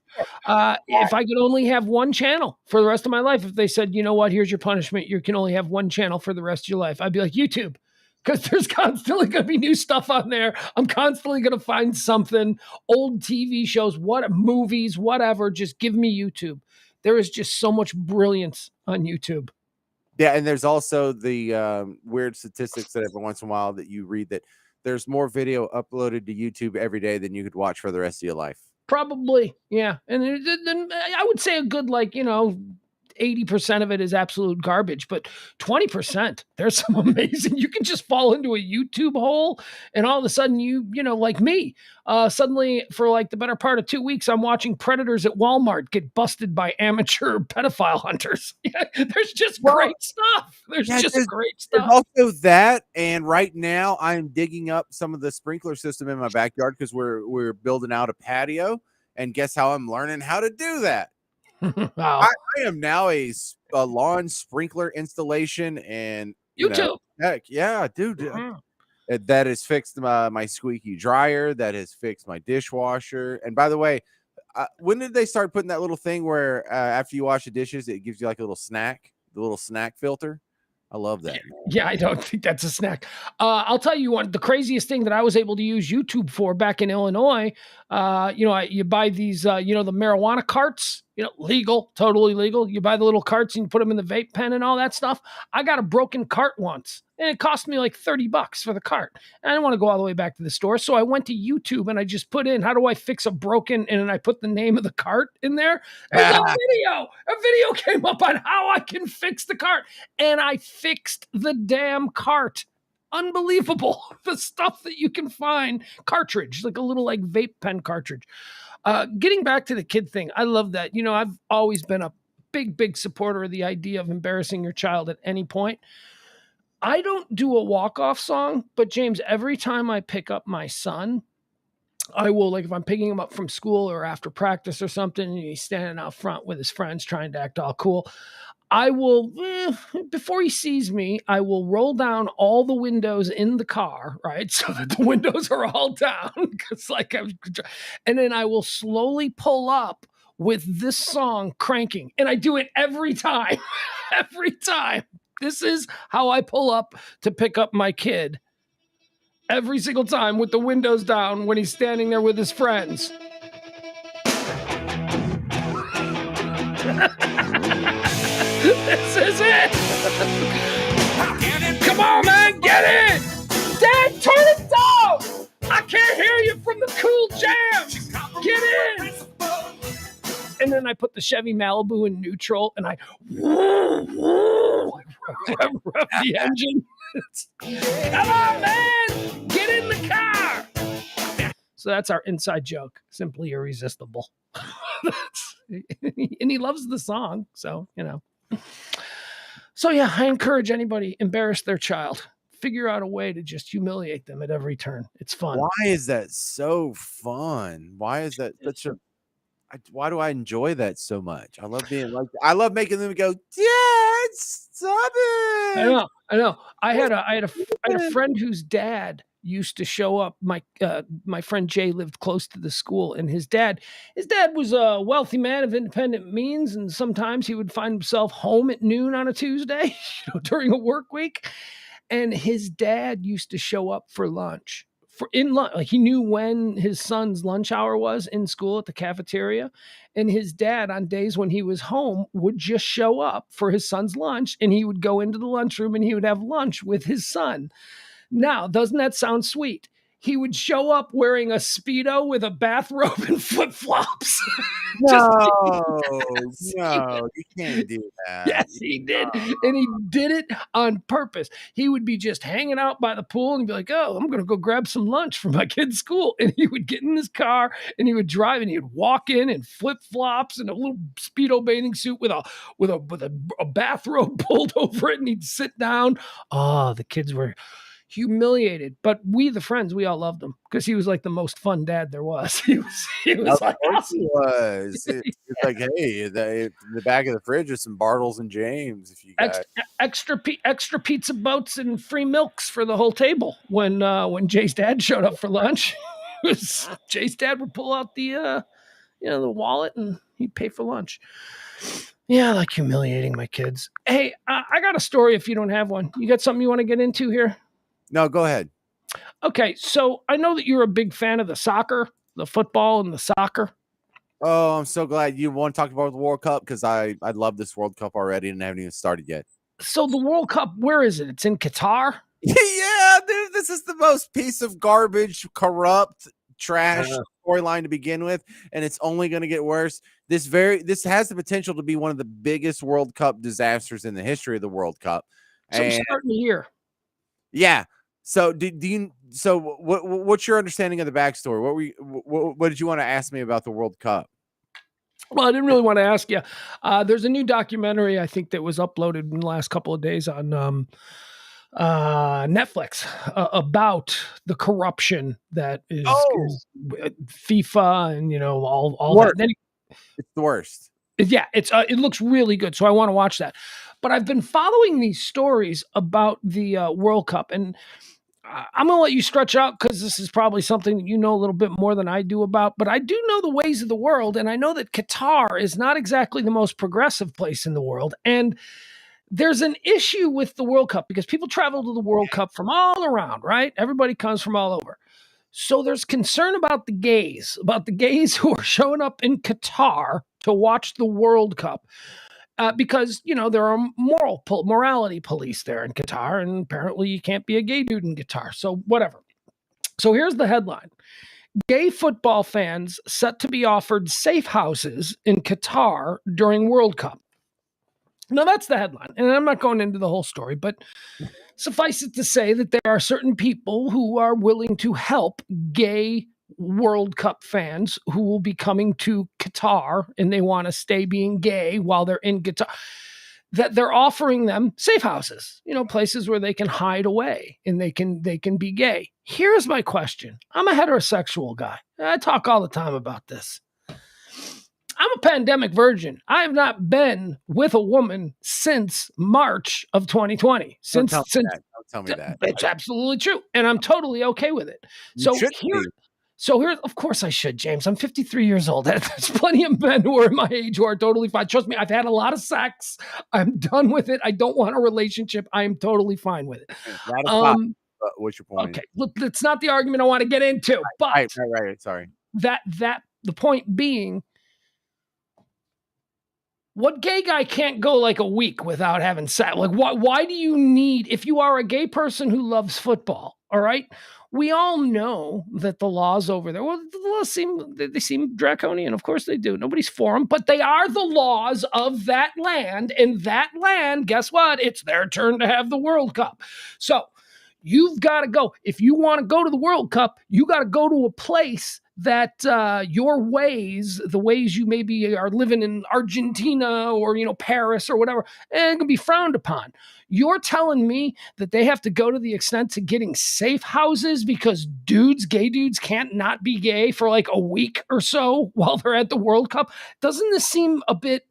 If I could only have one channel for the rest of my life, if they said, you know what, here's your punishment, you can only have one channel for the rest of your life, I'd be like, YouTube, because there's constantly going to be new stuff on there. I'm constantly going to find something, old TV shows, movies, whatever. Just give me YouTube. There is just so much brilliance on YouTube. Yeah, and there's also the weird statistics that every once in a while that you read that there's more video uploaded to YouTube every day than you could watch for the rest of your life. Probably, yeah. And then I would say a good 80% of it is absolute garbage, but 20%, there's some amazing. You can just fall into a YouTube hole, and all of a sudden, like me, suddenly for like the better part of 2 weeks, I'm watching predators at Walmart get busted by amateur pedophile hunters. There's just great stuff. There's great stuff. Also that, and right now I'm digging up some of the sprinkler system in my backyard because we're building out a patio, and guess how I'm learning how to do that. Wow. I am now a lawn sprinkler installation and YouTube. Heck, yeah, dude. That has fixed my squeaky dryer. That has fixed my dishwasher. And by the way, when did they start putting that little thing where after you wash the dishes, it gives you like a little snack, the little snack filter? I love that, man. Yeah, I don't think that's a snack. I'll tell you one, the craziest thing that I was able to use YouTube for back in Illinois. You buy these, the marijuana carts. Legal, totally legal. You buy the little carts and you put them in the vape pen and all that stuff. I got a broken cart once, and it cost me like $30 for the cart. And I didn't want to go all the way back to the store, so I went to YouTube and I just put in, "How do I fix a broken?" And then I put the name of the cart in there. There's a video. A video came up on how I can fix the cart, and I fixed the damn cart. Unbelievable. The stuff that you can find. Cartridge, like a little like vape pen cartridge. Getting back to the kid thing, I love that. I've always been a big supporter of the idea of embarrassing your child at any point. I don't do a walk-off song, but James, every time I pick up my son, I will, like, if I'm picking him up from school or after practice or something, and he's standing out front with his friends trying to act all cool, I will, before he sees me, I will roll down all the windows in the car, right? So that the windows are all down. And then I will slowly pull up with this song cranking. And I do it every time. Every time. This is how I pull up to pick up my kid. Every single time with the windows down when he's standing there with his friends. This is it. Come on, man, get it. Dad, turn it down. I can't hear you from the cool jams. Get in. And then I put the Chevy Malibu in neutral, and I rev the engine. Come on, man, get in the car. So that's our inside joke. Simply irresistible. And he loves the song, so So yeah, I encourage anybody embarrass their child. Figure out a way to just humiliate them at every turn. It's fun. Why is that so fun? Why is that such a why do I enjoy that so much? I love making them go, "Dad, stop it." I know. I had a friend whose dad used to show up. My friend Jay lived close to the school, and his dad was a wealthy man of independent means, and sometimes he would find himself home at noon on a Tuesday, during a work week. And his dad used to show up for lunch. Like, he knew when his son's lunch hour was in school at the cafeteria, and his dad, on days when he was home, would just show up for his son's lunch, and he would go into the lunchroom and he would have lunch with his son. Now, doesn't that sound sweet? He would show up wearing a Speedo with a bathrobe and flip-flops. No, you can't do that. Yes, he did. And he did it on purpose. He would be just hanging out by the pool and be like, "Oh, I'm going to go grab some lunch for my kid's school." And he would get in his car and he would drive, and he would walk in flip-flops and a little Speedo bathing suit with a bathrobe pulled over it, and he'd sit down. Oh, the kids were humiliated, but we, the friends, we all loved him because he was like the most fun dad there was. He was like awesome. He was. It's like, hey, in the back of the fridge is some Bartles and James. If you got extra pizza boats and free milks for the whole table when Jay's dad showed up for lunch. Jay's dad would pull out the wallet and he'd pay for lunch. Yeah, I like humiliating my kids. Hey, I got a story if you don't have one. You got something you want to get into here? No, go ahead. Okay, so I know that you're a big fan of the football and the soccer. Oh, I'm so glad you want to talk about the World Cup, because I love this World Cup already and I haven't even started yet. So the World Cup, where is it? It's in Qatar? Yeah, dude, this is the most piece of garbage, corrupt, trash storyline to begin with, and it's only going to get worse. This has the potential to be one of the biggest World Cup disasters in the history of the World Cup. So I'm starting to hear. Yeah. So what's your understanding of the backstory? What did you want to ask me about the World Cup? Well, I didn't really want to ask you. There's a new documentary, I think, that was uploaded in the last couple of days on Netflix about the corruption that is FIFA and all that. It's the worst. Yeah, it looks really good, so I want to watch that. But I've been following these stories about the World Cup, and I'm going to let you stretch out because this is probably something that you know a little bit more than I do about. But I do know the ways of the world, and I know that Qatar is not exactly the most progressive place in the world. And there's an issue with the World Cup because people travel to the World Cup from all around, right? Everybody comes from all over. So there's concern about the gays who are showing up in Qatar to watch the World Cup. Because there are morality police there in Qatar, and apparently you can't be a gay dude in Qatar. So whatever. So here's the headline: gay football fans set to be offered safe houses in Qatar during World Cup. Now that's the headline, and I'm not going into the whole story, but suffice it to say that there are certain people who are willing to help gay World Cup fans who will be coming to Qatar and they want to stay being gay while they're in Qatar, that they're offering them safe houses, places where they can hide away and they can be gay. Here's my question. I'm a heterosexual guy. I talk all the time about this. I'm a pandemic virgin. I have not been with a woman since March of 2020. Don't tell me that. It's absolutely true. And I'm totally okay with it. So here, of course I should, James. I'm 53 years old. There's plenty of men who are my age who are totally fine. Trust me, I've had a lot of sex. I'm done with it. I don't want a relationship. I am totally fine with it. What's your point? Okay, look, that's not the argument I want to get into. But right. Sorry. That the point being, what gay guy can't go like a week without having sex? Like, why do you need, if you are a gay person who loves football, all right? We all know that the laws over there, well, the laws seem draconian. Of course they do. Nobody's for them, but they are the laws of that land. And that land, guess what? It's their turn to have the World Cup. So you've got to go. If you want to go to the World Cup, you got to go to a place that the ways you maybe are living in Argentina or, Paris or whatever, and can be frowned upon. You're telling me that they have to go to the extent to getting safe houses because gay dudes can't not be gay for like a week or so while they're at the World Cup? Doesn't this seem a bit...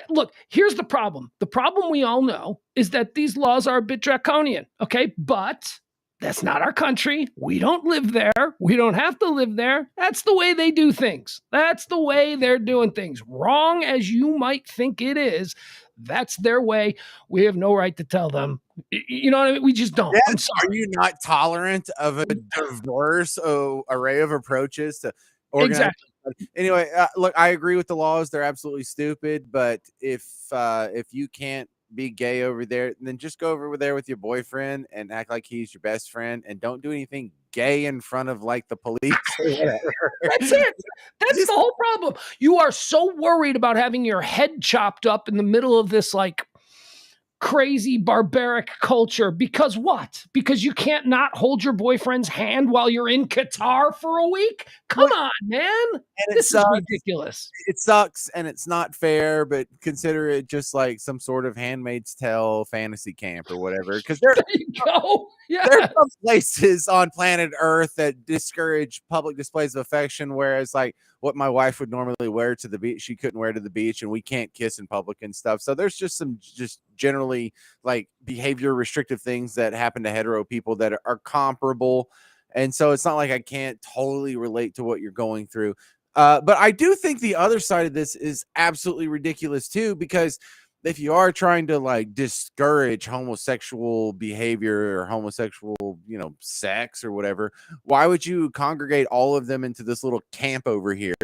Look, here's the problem. The problem we all know is that these laws are a bit draconian, okay? But that's not our country. We don't live there. We don't have to live there. That's the way they do things. That's the way they're doing things. Wrong as you might think it is, that's their way. We have no right to tell them. You know what I mean? We just don't. Yes. I'm sorry. Are you not tolerant of a diverse array of approaches to organize? Exactly. Anyway, look, I agree with the laws. They're absolutely stupid. But if you can't be gay over there, then just go over there with your boyfriend and act like he's your best friend, and don't do anything gay in front of like the police. That's it. That's the whole problem. You are so worried about having your head chopped up in the middle of this like crazy barbaric culture because what? Because you can't not hold your boyfriend's hand while you're in Qatar for a week? Come on, man. This is ridiculous. It sucks and it's not fair, but consider it just like some sort of Handmaid's Tale fantasy camp or whatever. Because there you go. Yeah. There's some places on planet Earth that discourage public displays of affection, whereas like what my wife would normally wear to the beach, she couldn't wear to the beach, and we can't kiss in public and stuff. So there's just some generally like behavior restrictive things that happen to hetero people that are comparable. And so it's not like I can't totally relate to what you're going through. But I do think the other side of this is absolutely ridiculous too, because if you are trying to like discourage homosexual behavior or homosexual, sex or whatever, why would you congregate all of them into this little camp over here?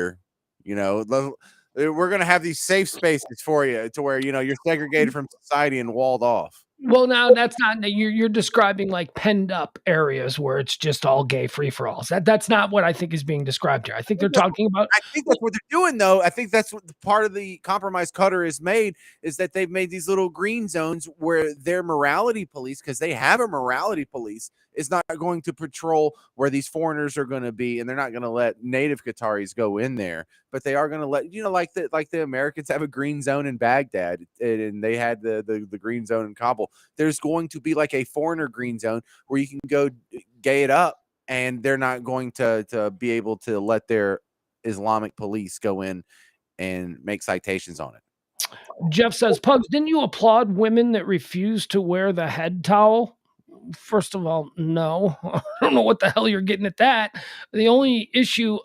We're going to have these safe spaces for you to where, you're segregated from society and walled off. Well, now that's not, you're describing like penned up areas where it's just all gay free for alls. That's not what I think is being described here. I think they're talking about. I think that's what they're doing, though. I think that's what the part of the compromise Cutter has made, is that they've made these little green zones where their morality police, because they have a morality police, is not going to patrol where these foreigners are going to be, and they're not going to let native Qataris go in there, but they are going to let, like the Americans have a green zone in Baghdad, and they had the green zone in Kabul. There's going to be like a foreigner green zone where you can go gay it up, and they're not going to be able to let their Islamic police go in and make citations on it. Jeff says, Pugs, didn't you applaud women that refuse to wear the head towel? First of all, no. I don't know what the hell you're getting at that. The only issue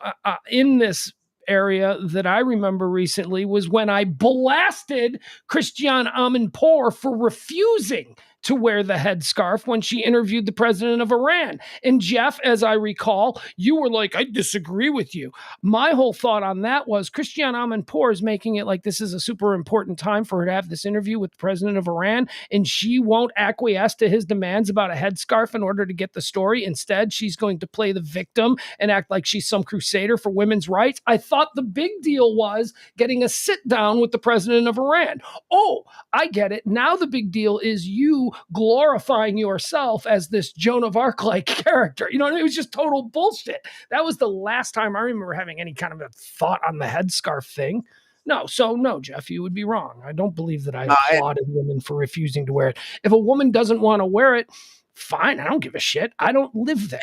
in this area that I remember recently was when I blasted Christiane Amanpour for refusing to wear the headscarf when she interviewed the president of Iran. And Jeff, as I recall, you were like, I disagree with you. My whole thought on that was Christiane Amanpour is making it like this is a super important time for her to have this interview with the president of Iran, and she won't acquiesce to his demands about a headscarf in order to get the story. Instead, she's going to play the victim and act like she's some crusader for women's rights. I thought the big deal was getting a sit down with the president of Iran. Oh, I get it. Now the big deal is you glorifying yourself as this Joan of Arc-like character. You know what I mean? It was just total bullshit. That was the last time I remember having any kind of a thought on the headscarf thing. No, so no, Jeff, you would be wrong. I don't believe that I applauded women for refusing to wear it. If a woman doesn't want to wear it, fine. I don't give a shit. I don't live there.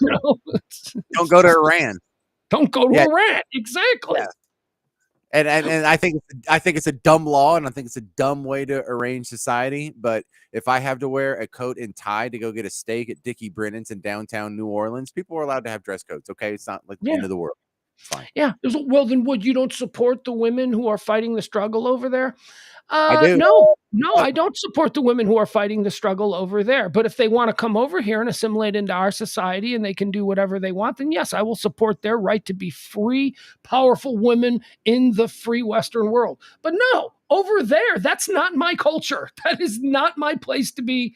You know? Don't go to Iran. Don't go to Iran. Exactly. Yeah. And I think it's a dumb law, and I think it's a dumb way to arrange society. But if I have to wear a coat and tie to go get a steak at Dickie Brennan's in downtown New Orleans, people are allowed to have dress codes. Okay, it's not like the end of the world. It's fine. Yeah. Well, then you don't support the women who are fighting the struggle over there? I do. No, I don't support the women who are fighting the struggle over there. But if they want to come over here and assimilate into our society and they can do whatever they want, then yes, I will support their right to be free, powerful women in the free Western world. But no, over there, that's not my culture. That is not my place to be.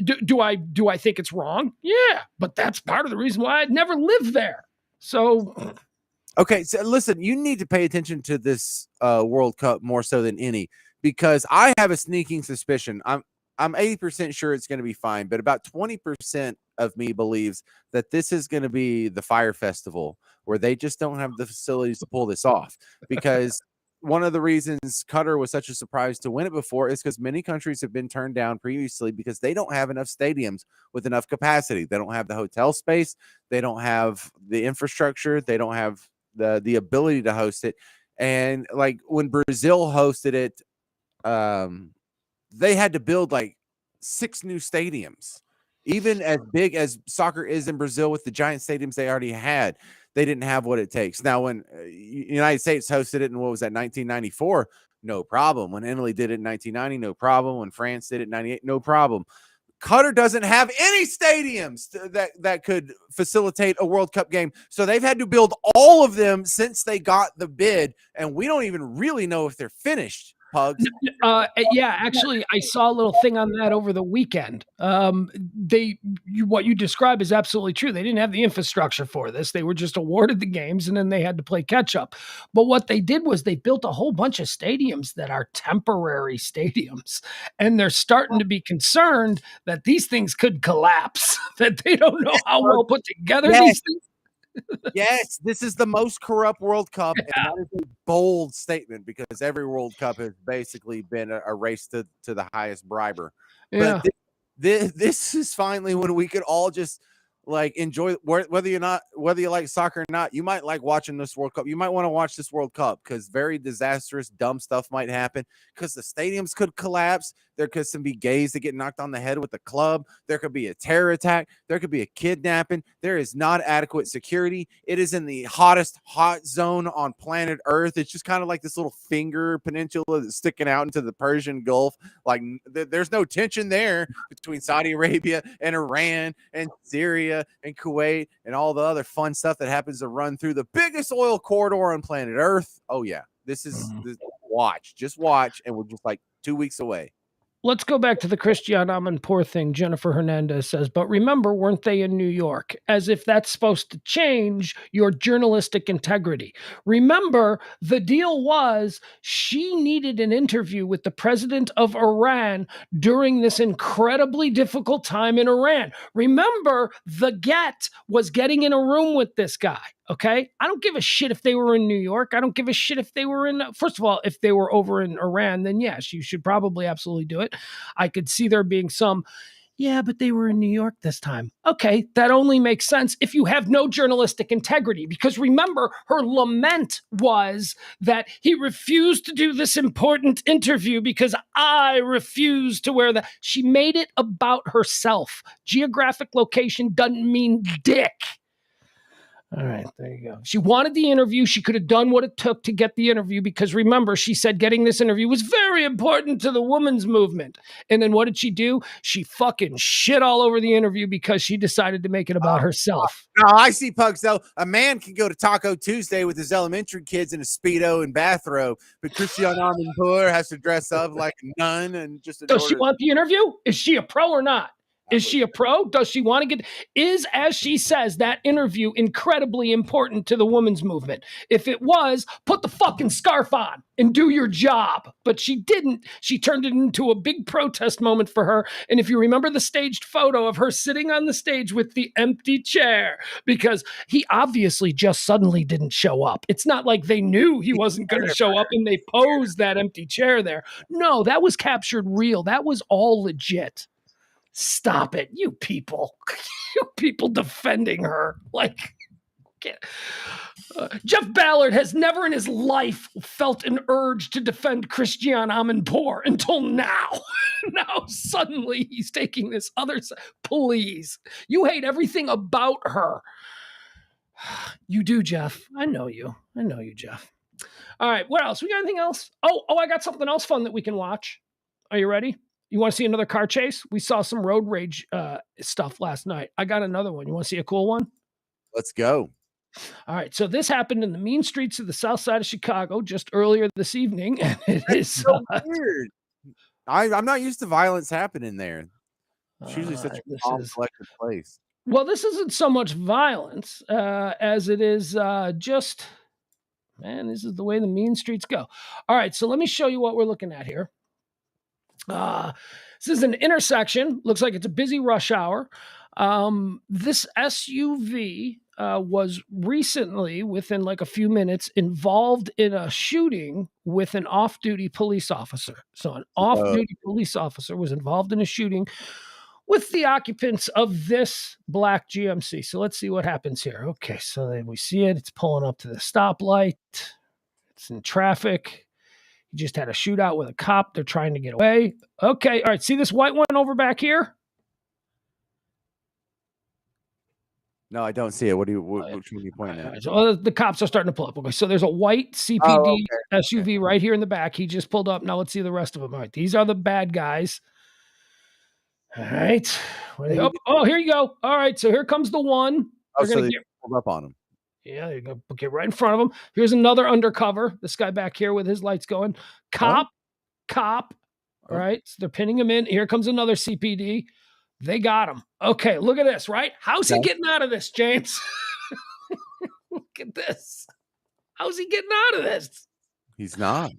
Do I think it's wrong? Yeah, but that's part of the reason why I'd never lived there. So. Okay, so listen, you need to pay attention to this World Cup more so than any, because I have a sneaking suspicion. I'm 80% sure it's going to be fine, but about 20% of me believes that this is going to be the Fire Festival, where they just don't have the facilities to pull this off. Because one of the reasons Qatar was such a surprise to win it before is because many countries have been turned down previously because they don't have enough stadiums with enough capacity. They don't have the hotel space. They don't have the infrastructure. They don't have the ability to host it. And like when Brazil hosted it, they had to build like 6 new stadiums. Even as big as soccer is in Brazil with the giant stadiums they already had, they didn't have what it takes. Now, when United States hosted it in, what was that, 1994, no problem. When Italy did it in 1990, no problem. When France did it in 98, no problem. Qatar doesn't have any stadiums that could facilitate a World Cup game. So they've had to build all of them since they got the bid, and we don't even really know if they're finished. Pugs. Yeah, actually, I saw a little thing on that over the weekend. What you describe is absolutely true. They didn't have the infrastructure for this. They were just awarded the games, and then they had to play catch up. But what they did was they built a whole bunch of stadiums that are temporary stadiums, and they're starting to be concerned that these things could collapse, that they don't know how well put together these things. Yes, this is the most corrupt World Cup, and that is a bold statement because every World Cup has basically been a race to the highest briber. Yeah. But this is finally when we could all just like enjoy, whether you like soccer or not. You might like watching this World Cup. You might want to watch this World Cup because very disastrous, dumb stuff might happen because the stadiums could collapse. There could be gays that get knocked on the head with a club. There could be a terror attack. There could be a kidnapping. There is not adequate security. It is in the hottest hot zone on planet Earth. It's just kind of like this little finger peninsula that's sticking out into the Persian Gulf. Like there's no tension there between Saudi Arabia and Iran and Syria and Kuwait and all the other fun stuff that happens to run through the biggest oil corridor on planet Earth. Oh yeah, just watch, and we're just like 2 weeks away. Let's go back to the Christiane Amanpour thing. Jennifer Hernandez says, but remember, weren't they in New York? As if that's supposed to change your journalistic integrity. Remember, the deal was she needed an interview with the president of Iran during this incredibly difficult time in Iran. Remember, the get was getting in a room with this guy. Okay. I don't give a shit if they were in New York. I don't give a shit if they were first of all, if they were over in Iran, then yes, you should probably absolutely do it. I could see there being yeah, but they were in New York this time. Okay. That only makes sense if you have no journalistic integrity, because remember, her lament was that he refused to do this important interview because I refused to wear that. She made it about herself. Geographic location doesn't mean dick. All right, there you go. She wanted the interview. She could have done what it took to get the interview because remember, she said getting this interview was very important to the women's movement. And then what did she do? She fucking shit all over the interview because she decided to make it about herself. No, I see, Pugs, though. A man can go to Taco Tuesday with his elementary kids in a Speedo and bathrobe, but Christiane Amanpour has to dress up like a nun and just Does she want the interview? Is she a pro or not? Is she a pro? Does she want to get, is, as she says, that interview incredibly important to the women's movement? If it was, put the fucking scarf on and do your job. But she didn't. She turned it into a big protest moment for her. And if you remember the staged photo of her sitting on the stage with the empty chair, because he obviously just suddenly didn't show up. It's not like they knew he wasn't going to show up and they posed that empty chair there. No, that was captured real. That was all legit. Stop it, you people. You people defending her. Like, Jeff Ballard has never in his life felt an urge to defend Christiane Amanpour until now. Now suddenly he's taking this other side. Please. You hate everything about her. You do, Jeff. I know you. I know you, Jeff. All right, what else? We got anything else? Oh, I got something else fun that we can watch. Are you ready? You want to see another car chase? We saw some road rage stuff last night. I got another one. You want to see a cool one? Let's go. All right. So this happened in the mean streets of the south side of Chicago just earlier this evening. And it is so weird. I'm not used to violence happening there. It's usually such a calm, collected place. Well, this isn't so much violence as it is just, man, this is the way the mean streets go. All right. So let me show you what we're looking at here. This is an intersection. Looks like it's a busy rush hour. This SUV was recently, within like a few minutes, involved in a shooting with an off-duty police officer. So an off-duty police officer was involved in a shooting with the occupants of this black GMC. So let's see what happens here. Okay, so then we see it. It's pulling up to the stoplight. It's in traffic. He just had a shootout with a cop. They're trying to get away. Okay. All right. See this white one over back here? No, I don't see it. Which one are you pointing at? Right, so the cops are starting to pull up. Okay. So there's a white CPD SUV right here in the back. He just pulled up. Now let's see the rest of them. All right. These are the bad guys. All right. Oh, here you go. All right. So here comes the one. Oh, so they pulled up on him. Yeah, you go. Get right in front of him. Here's another undercover. This guy back here with his lights going. Cop. All right. So they're pinning him in. Here comes another CPD. They got him. Okay, look at this, right? How's he getting out of this, James? Look at this. How's he getting out of this? He's not.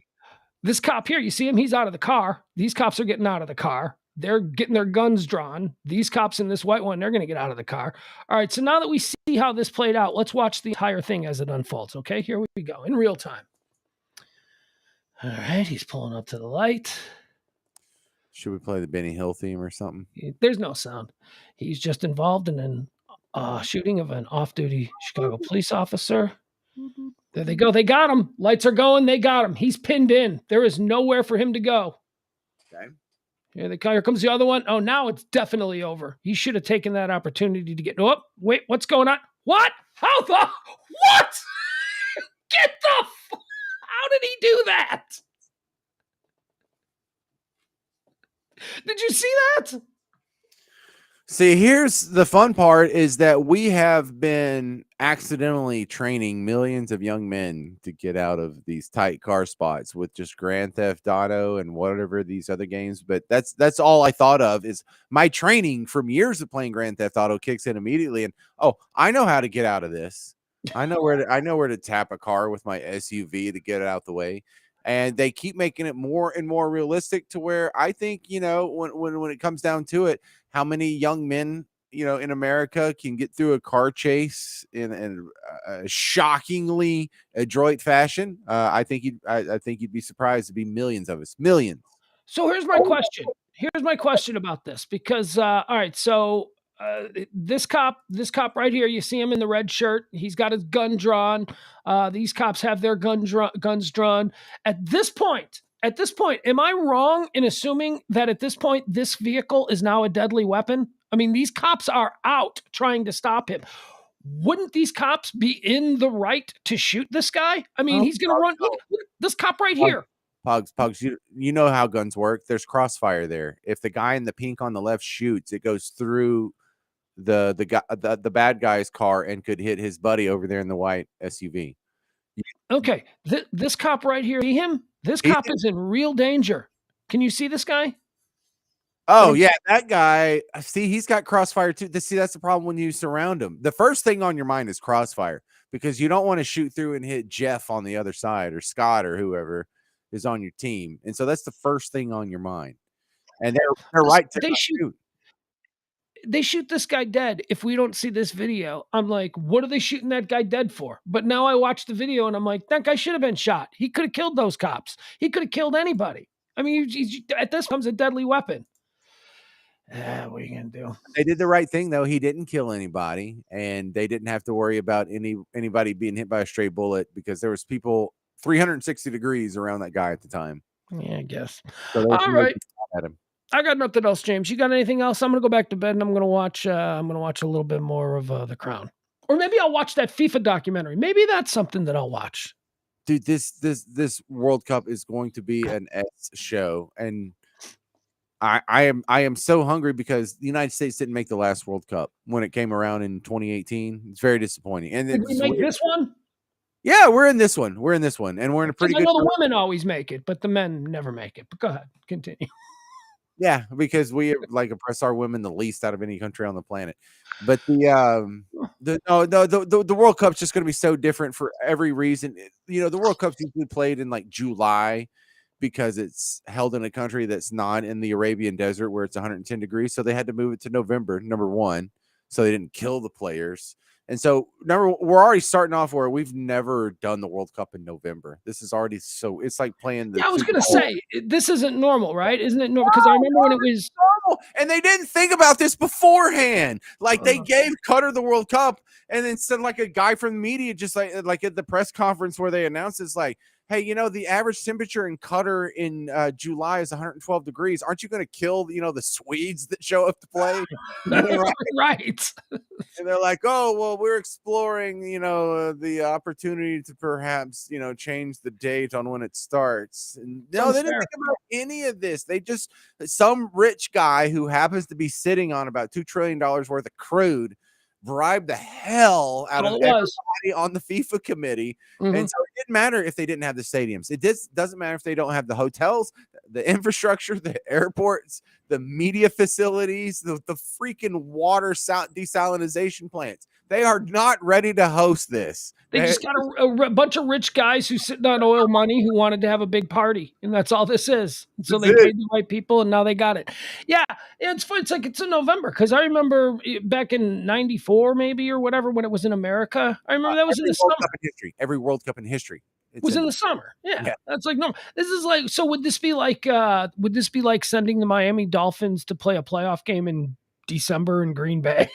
This cop here, you see him? He's out of the car. These cops are getting out of the car. They're getting their guns drawn. These cops in this white one, they're going to get out of the car. All right, so now that we see how this played out, let's watch the entire thing as it unfolds, okay? Here we go, in real time. All right, he's pulling up to the light. Should we play the Benny Hill theme or something? There's no sound. He's just involved in a shooting of an off-duty Chicago police officer. There they go. They got him. Lights are going. They got him. He's pinned in. There is nowhere for him to go. Okay. Here comes the other one. Oh, now it's definitely over. He should have taken that opportunity to get. Oh, wait, what's going on? What? How the? What? Get the? How did he do that? Did you see that? See, here's the fun part is that we have been accidentally training millions of young men to get out of these tight car spots with just Grand Theft Auto and whatever these other games. But that's all I thought of is my training from years of playing Grand Theft Auto kicks in immediately. And I know how to get out of this. I know where to tap a car with my SUV to get it out the way. And they keep making it more and more realistic to where I think, when it comes down to it, how many young men, in America can get through a car chase in a shockingly adroit fashion. I think you'd be surprised to be millions of us. Millions. So here's my question. Here's my question about this, because, all right, so this cop right here, you see him in the red shirt. He's got his gun drawn. These cops have their guns drawn. At this point, am I wrong in assuming that at this point, this vehicle is now a deadly weapon? I mean, these cops are out trying to stop him. wouldn't these cops be in the right to shoot this guy? I mean, Oh, he's going to run. Look, this cop right here. Pugs, you know how guns work. There's crossfire there. If the guy in the pink on the left shoots, it goes through the bad guy's car and could hit his buddy over there in the white SUV. Okay, this cop right here, see him? This cop is in real danger. Can you see this guy? Oh yeah, that guy. See, he's got crossfire too. See, that's the problem when you surround him. The first thing on your mind is crossfire because you don't want to shoot through and hit Jeff on the other side or Scott or whoever is on your team. And so that's the first thing on your mind. And they're right to shoot. They shoot this guy dead. If we don't see this video, I'm like, what are they shooting that guy dead for? But now I watch the video and I'm like, that guy should have been shot. He could have killed those cops. He could have killed anybody. I mean, at this comes a deadly weapon. What are you gonna do? They did the right thing though. He didn't kill anybody, and they didn't have to worry about anybody being hit by a stray bullet because there was people 360 degrees around that guy at the time. Yeah, I guess. So all right. At him. I got nothing else, James. You got anything else? I'm gonna go back to bed and I'm gonna watch. I'm gonna watch a little bit more of The Crown, or maybe I'll watch that FIFA documentary. Maybe that's something that I'll watch. Dude, this World Cup is going to be an S show, and I am so hungry because the United States didn't make the last World Cup when it came around in 2018. It's very disappointing. And did we make this one? Yeah, we're in this one. We're in this one, and we're in a pretty good. I know the women always make it, but the men never make it. But go ahead, continue. Yeah, because we like oppress our women the least out of any country on the planet. But the World Cup's just going to be so different for every reason. You know, the World Cup's usually played in like July because it's held in a country that's not in the Arabian desert where it's 110 degrees. So they had to move it to November, number one, so they didn't kill the players. And so we're already starting off where we've never done the World Cup in November. This is already it's like playing the. Yeah, I was going to say this isn't normal, right? Isn't it normal? Because I remember when it was normal, and they didn't think about this beforehand. Like they gave Qatar the World Cup, and then said like a guy from the media, just like at the press conference where they announced it's like, hey, you know, the average temperature in Qatar in July is 112 degrees. Aren't you going to kill, you know, the Swedes that show up to play? Right. And they're like, oh, well, we're exploring, you know, the opportunity to perhaps, you know, change the date on when it starts. And no, they didn't think about any of this. They just, some rich guy who happens to be sitting on about $2 trillion worth of crude bribed the hell out of everybody on the FIFA committee. Mm-hmm. And so it didn't matter if they didn't have the stadiums. It doesn't matter if they don't have the hotels, the infrastructure, the airports, the media facilities, the freaking water desalination plants. They are not ready to host this. They just got a bunch of rich guys who sitting on oil money who wanted to have a big party, and that's all this is. And so they paid the right people, and now they got it. Yeah, it's like it's in November because I remember back in '94 maybe or whatever when it was in America. I remember that was in the summer. Every World Cup in history was in the summer. Yeah, that's like normal. This is like so. Would this be like sending the Miami Dolphins to play a playoff game in December in Green Bay?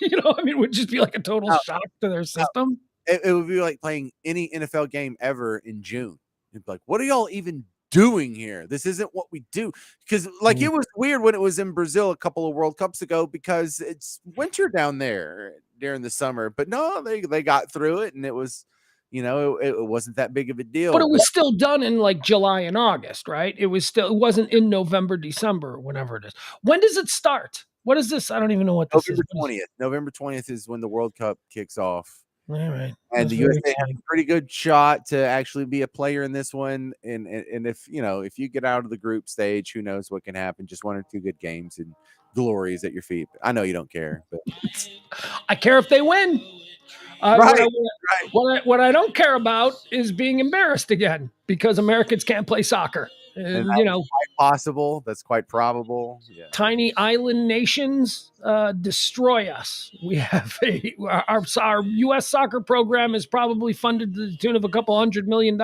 You know, I mean, it would just be like a total shock to their system. It would be like playing any NFL game ever in June. You'd be like, what are y'all even doing here? This isn't what we do. Because like it was weird when it was in Brazil a couple of World Cups ago because it's winter down there during the summer. But no, they got through it and it was, you know, it wasn't that big of a deal. But it was still done in like July and August, right? It wasn't in November, December, or whenever it is. When does it start? What is this? I don't even know what this November 20th. November 20th is when the World Cup kicks off. All right. And the USA has a pretty good shot to actually be a player in this one. And if you get out of the group stage, who knows what can happen? Just 1 or 2 good games and glory is at your feet. I know you don't care, but I care if they win. Right. What I don't care about is being embarrassed again because Americans can't play soccer. And you know, quite possible. That's quite probable. Yeah. Tiny island nations destroy us. We have our U.S. soccer program is probably funded to the tune of a couple $100 million,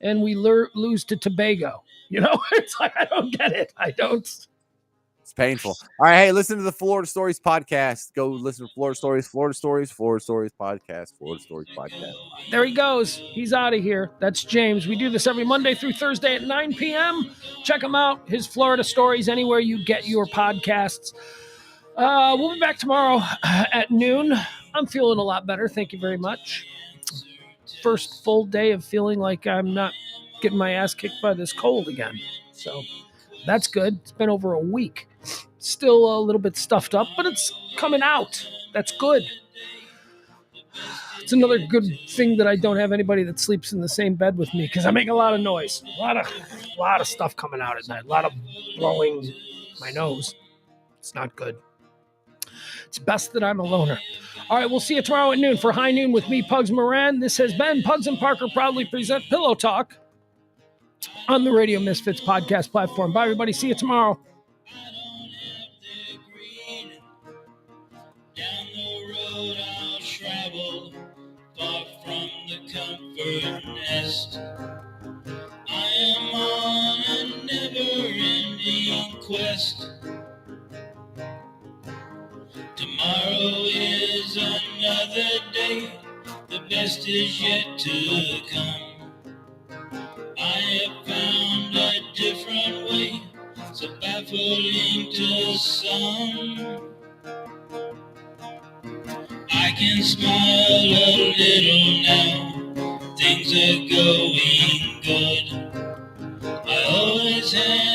and we lose to Tobago. You know, it's like I don't get it. I don't. It's painful. All right, hey, listen to the Florida Stories podcast. Go listen to Florida Stories podcast, Florida Stories podcast. There he goes. He's out of here. That's James. We do this every Monday through Thursday at 9 p.m. Check him out. His Florida Stories anywhere you get your podcasts. We'll be back tomorrow at noon. I'm feeling a lot better. Thank you very much. First full day of feeling like I'm not getting my ass kicked by this cold again. So that's good. It's been over a week. Still a little bit stuffed up, but it's coming out. That's good. It's another good thing that I don't have anybody that sleeps in the same bed with me because I make a lot of noise. A lot of stuff coming out at night. A lot of blowing my nose. It's not good. It's best that I'm a loner. All right, we'll see you tomorrow at noon for High Noon with me, Pugs Moran. This has been Pugs and Parker proudly present Pillow Talk on the Radio Misfits podcast platform. Bye, everybody. See you tomorrow. Down the road I'll travel, far from the comfort nest. I am on a never-ending quest. Tomorrow is another day, the best is yet to come. I have found a different way, so baffling to some. I can smile a little now, things are going good. I always have